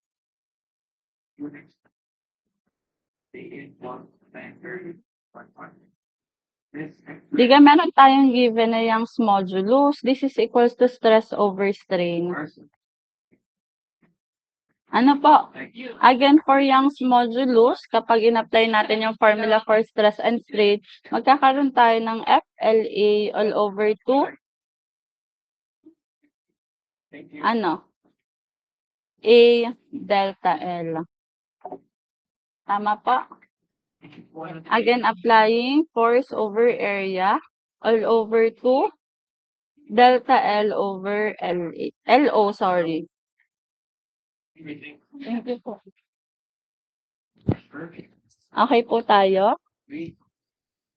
Diga, meron tayong given na yung modulus. This is equals to stress over strain. Ano po? Again, for Young's modulus, kapag in-apply natin yung formula for stress and strain, magkakaroon tayo ng FLA all over 2. Ano? A delta L. Tama po? Again, applying force over area all over 2 delta L over LO, sorry. Thank you po. Okay po tayo.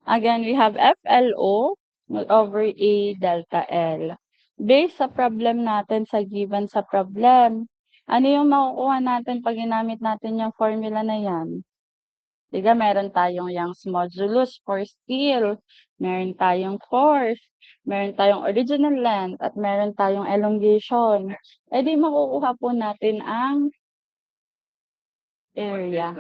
Again, we have FLO over A delta L. Based sa problem natin, sa given sa problem, ano yung makukuha natin pag ginamit natin yung formula na yan? Diga, meron tayong Young's modulus for steel, meron tayong force, meron tayong original length, at meron tayong elongation. E di makukuha po natin ang area.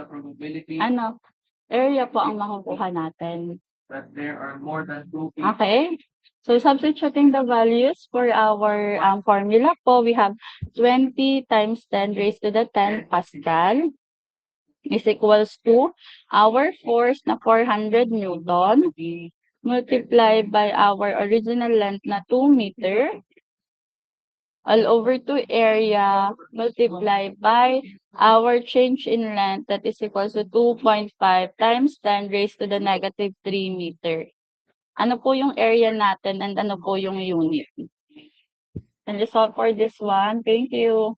Ano? Area po ang makukuha natin. That there are more than 2 Okay. So, substituting the values for our formula po, we have 20 times 10 raised to the 10 Pascal is equals to our force na 400 Newton multiplied by our original length na 2 meter all over 2 area multiplied by our change in length that is equals to 2.5 times 10 raised to the negative 3 meter. Ano po yung area natin and ano po yung unit? And that's all for this one. Thank you.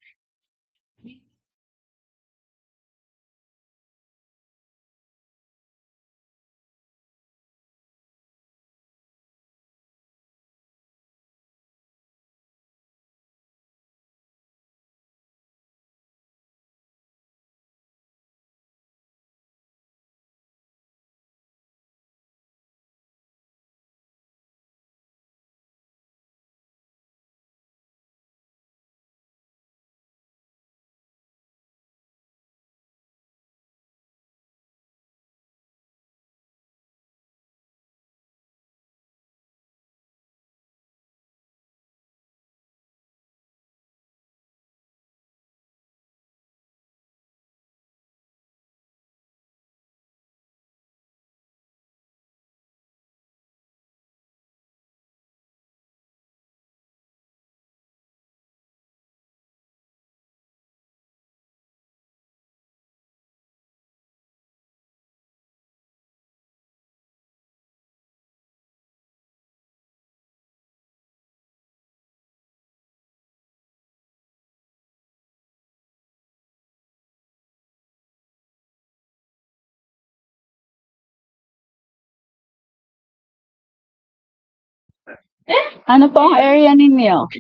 Ano po ang area ninyo?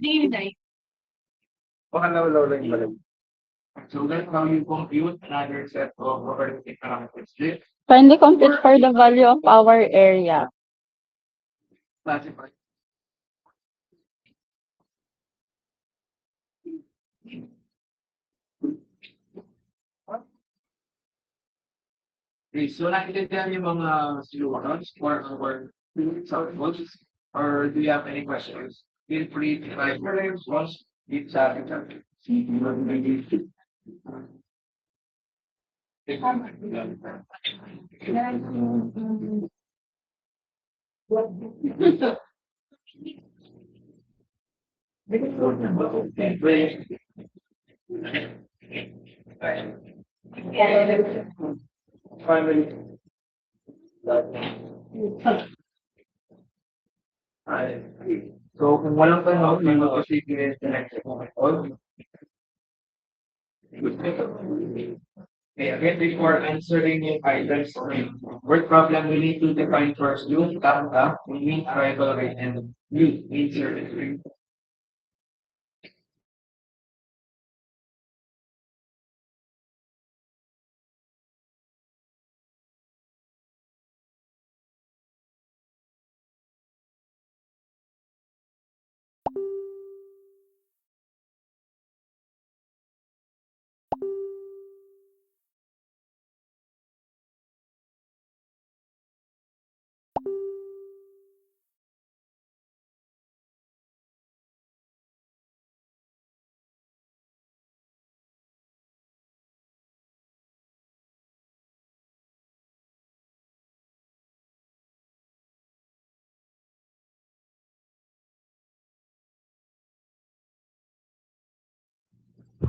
Pakalaw-law lang yung balik. So that's how you compute another set of logarithmic parameters. Kindly compute for the value of our area. Classify. Okay, so naintindihan yung mga solutions for our samples, or do you have any questions? Feel free to type your response in chat. Family. So, kung walang tanong, may mag-proceed the next call. Okay, again, before answering yung items, word problem, we need to define first yung tata, we mean tribal rate, and you mean service rate.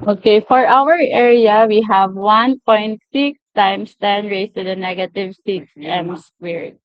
Okay, for our area, we have 1.6 times 10 raised to the negative 6 m squared.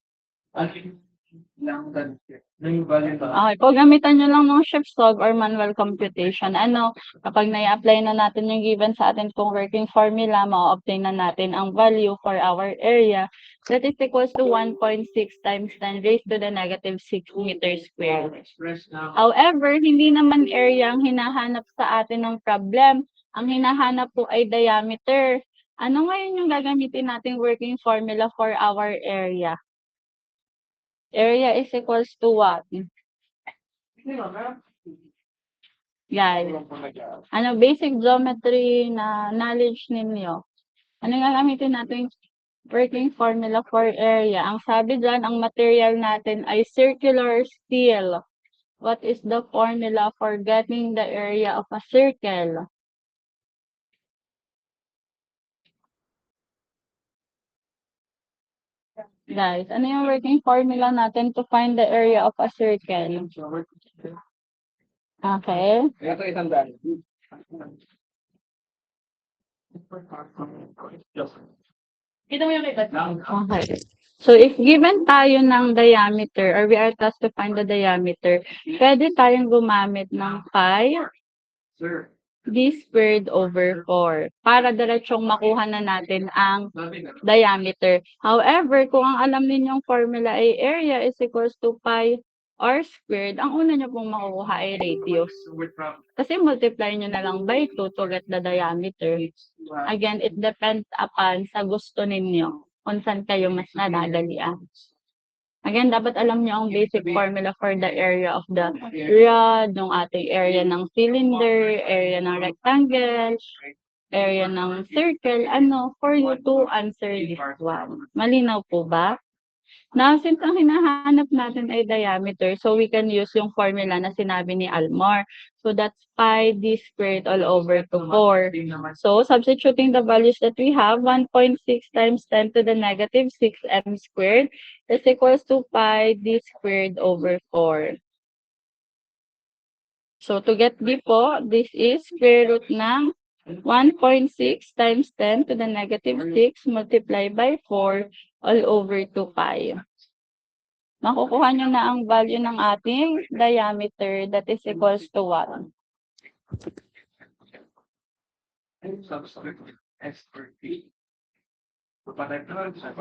Yung value ba? Okay, po gamitan nyo lang ng shift solve or manual computation. Ano, kapag na-apply na natin yung given sa atin kung working formula, ma-obtain na natin ang value for our area. That is equals to 1.6 times 10 raised to the negative 6 meters squared. Express na. However, hindi naman area ang hinahanap sa atin ng problem. Ang hinahanap po ay diameter. Ano ngayon yung gagamitin nating working formula for our area? Area is equals to what? Guys, ano basic geometry na knowledge ninyo? Ano yung gagamitin natin working formula for area? Ang sabi dyan, ang material natin ay circular steel. What is the formula for getting the area of a circle? Guys, ano yung working formula natin to find the area of a circle? Okay. Ito isang daan. Kita mo yung ibat lang. Okay. So, if given tayo ng diameter or we are tasked to find the diameter, pwede tayong gumamit ng pi Sir. d squared over 4 para diretsong makuha na natin ang Sabi na. diameter. However, kung ang alam ninyong formula ay area is equals to pi r squared, ang una nyo pong makukuha ay radius. Word problem. Kasi multiply nyo na lang by 2 to get the diameter. Again, it depends upon sa gusto ninyo kung saan kayo mas nadadalian. Again, dapat alam nyo ang basic formula for the area of the rod, ng ating area ng cylinder, area ng rectangle, area ng circle, ano, for you to answer this one. Malinaw po ba? Now, since ang hinahanap natin ay diameter, so we can use yung formula na sinabi ni Almar. So that's pi d squared all over to 4. So, substituting the values that we have, 1.6 times 10 to the negative 6 m squared is equals to pi d squared over 4. So, to get d po, this is square root ng 1.6 times 10 to the negative 6 multiplied by 4 all over 2 pi. Makukuha nyo na ang value ng ating diameter that is equals to what? Subscript S per T. Kapatid ko sa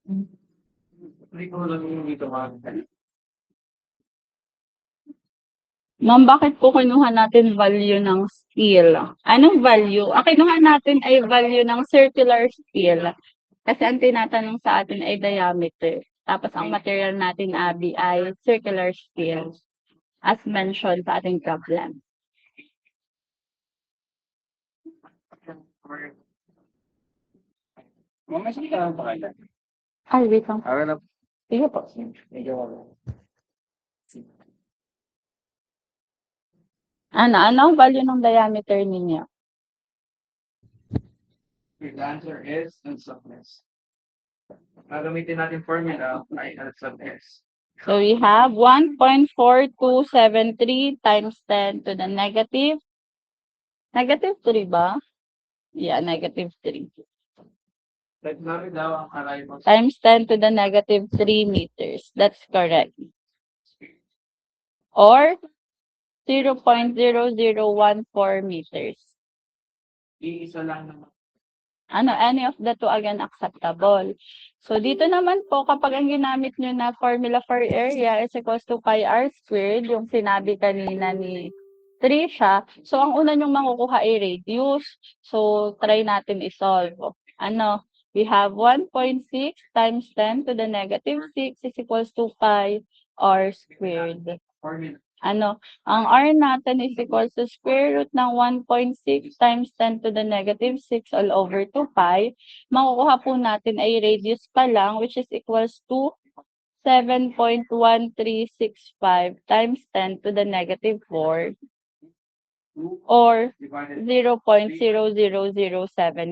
Hindi ko lang yung dito Ma'am, bakit po kinuha natin value ng steel? Anong value? Ang kinuha natin ay value ng circular steel. Kasi ang tinatanong sa atin ay diameter. Tapos ang material natin, Abby, ay circular steel. As mentioned sa ating problem. Mamaya sige ka lang pakita. Ay, wait lang. Akin na. Sige po. Ano ang value ng diameter ninyo? The answer is L sub S. Gagamitin natin formula ay L sub S. So we have 1.4273 times 10 to the negative 3 ba? Yeah, negative 3. Nagsabi daw ang aray mo sa Times 10 to the negative 3 meters. That's correct. Or 0.0014 meters. iisa lang naman. Any of the two again acceptable. So, dito naman po, kapag ang ginamit nyo na formula for area is equals to pi r squared, yung sinabi kanina ni Trisha, so ang una nyong makukuha ay radius. So, try natin isolve. We have 1.6 times 10 to the negative 6 is equals to pi r squared. Formula. Ang r natin is equals to square root ng 1.6 times 10 to the negative 6 all over 2 pi. Makukuha po natin ay radius pa lang, which is equals to 7.1365 times 10 to the negative 4 or Divided 0.0007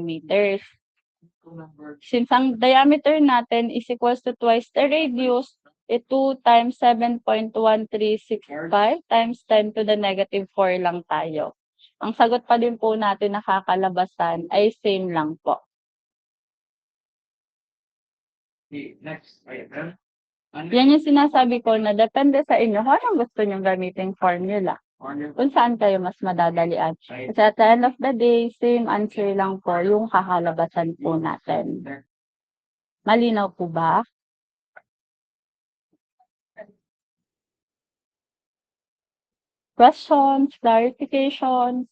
meters. two number. Since ang diameter natin is equals to twice the radius, 2 times 7.1365 times 10 to the negative 4 lang tayo. Ang sagot pa din po natin nakakalabasan ay same lang po. Okay, next item. Yan yung sinasabi ko na depende sa inyo kung anong gusto nyong gamiting formula. Formula. Kung saan kayo mas madadalian. Kasi at the end of the day, same answer lang po yung kakalabasan po natin. Malinaw po ba? Questions, clarifications?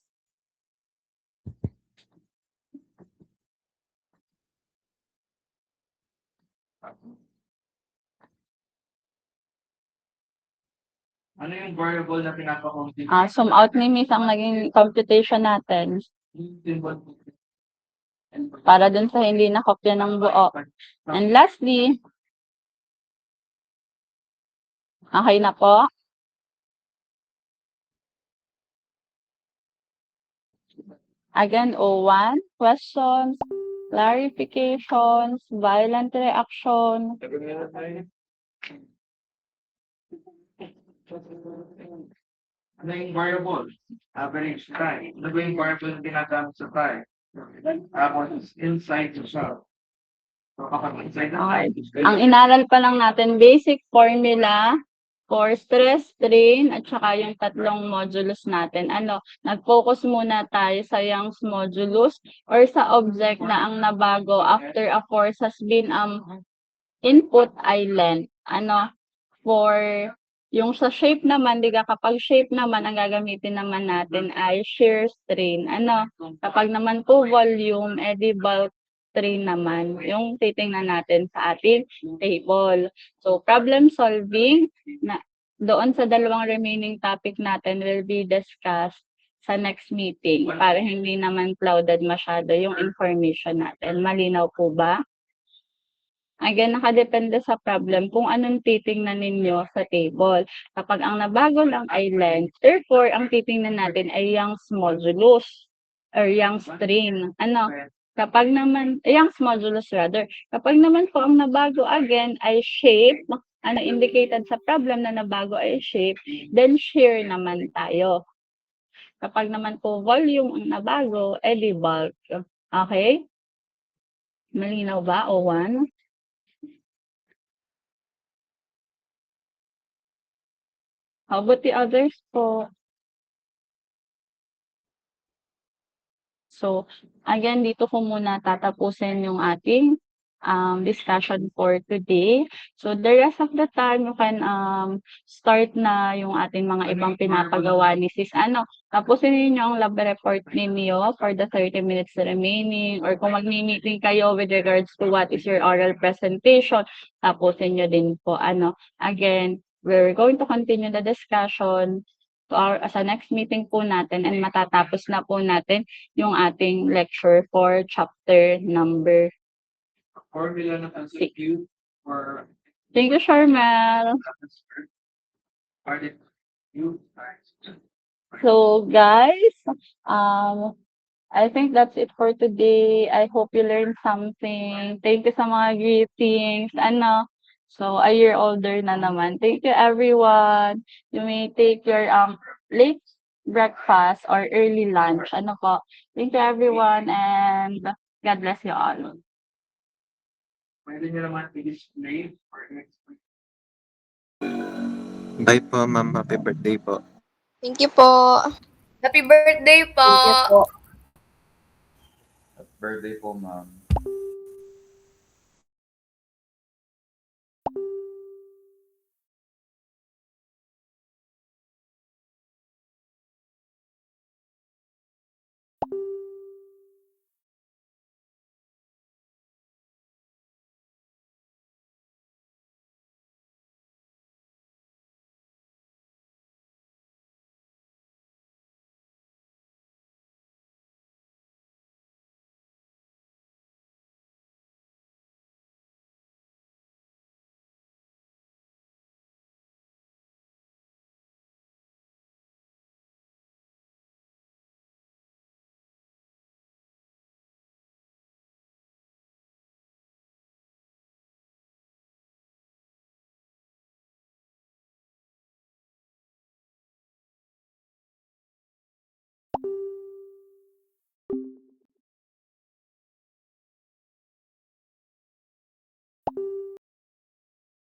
Ano yung variable na pinapa-compute? Sum out ni Miss ang naging computation natin para dun sa hindi nakopya ng buo. And lastly, okay na po? Again, O1, questions, clarifications, violent reaction. Ano yung variable? Average time. Ano ba yung variable na ginagamit sa time? Tapos inside sa shell. So kapag inside na Okay. time, Ang inaral pa lang natin, basic formula for stress, strain, at saka yung tatlong modulus natin. Nag-focus muna tayo sa Young's modulus or sa object na ang nabago after a force has been input ay length. For yung sa shape naman, kapag shape naman, ang gagamitin naman natin ay shear strain. Kapag naman po volume, edi bulk strain naman, yung titingnan natin sa ating table. So, problem solving, doon sa dalawang remaining topic natin will be discussed sa next meeting para hindi naman clouded masyado yung information natin. Malinaw po ba? Again, nakadepende sa problem kung anong titingnan ninyo sa table. Kapag ang nabago lang ay length, therefore, ang titingnan natin ay Young's modulus or Young's strain. Kapag naman, Young's modulus rather. Kapag naman po ang nabago again ay shape, indicated sa problem na nabago ay shape, then shear naman tayo. Kapag naman po volume ang nabago, edi bulk. Okay? Malinaw ba, O1? How about the others po? So, again, dito ko muna tatapusin yung ating discussion for today. So, the rest of the time, you can start na yung ating mga ibang pinapagawa ni Sis. Tapusin ninyo ang lab report ninyo for the 30 minutes remaining or kung magmi-meeting kayo with regards to what is your oral presentation, tapusin nyo din po. Again, we're going to continue the discussion sa next meeting po natin and matatapos na po natin yung ating lecture for chapter number. Formula ng MCQ for Thank you, Charmel. audit you. So guys, I think that's it for today. I hope you learned something. Thank you sa mga greetings. So a year older na naman. Thank you everyone. You may take your late breakfast or early lunch. Thank you everyone and God bless you all. Pwede nyo naman i-display for next week. Bye po, ma'am. Happy birthday po. Thank you po. Happy birthday po! Thank you po. Happy birthday po, ma'am.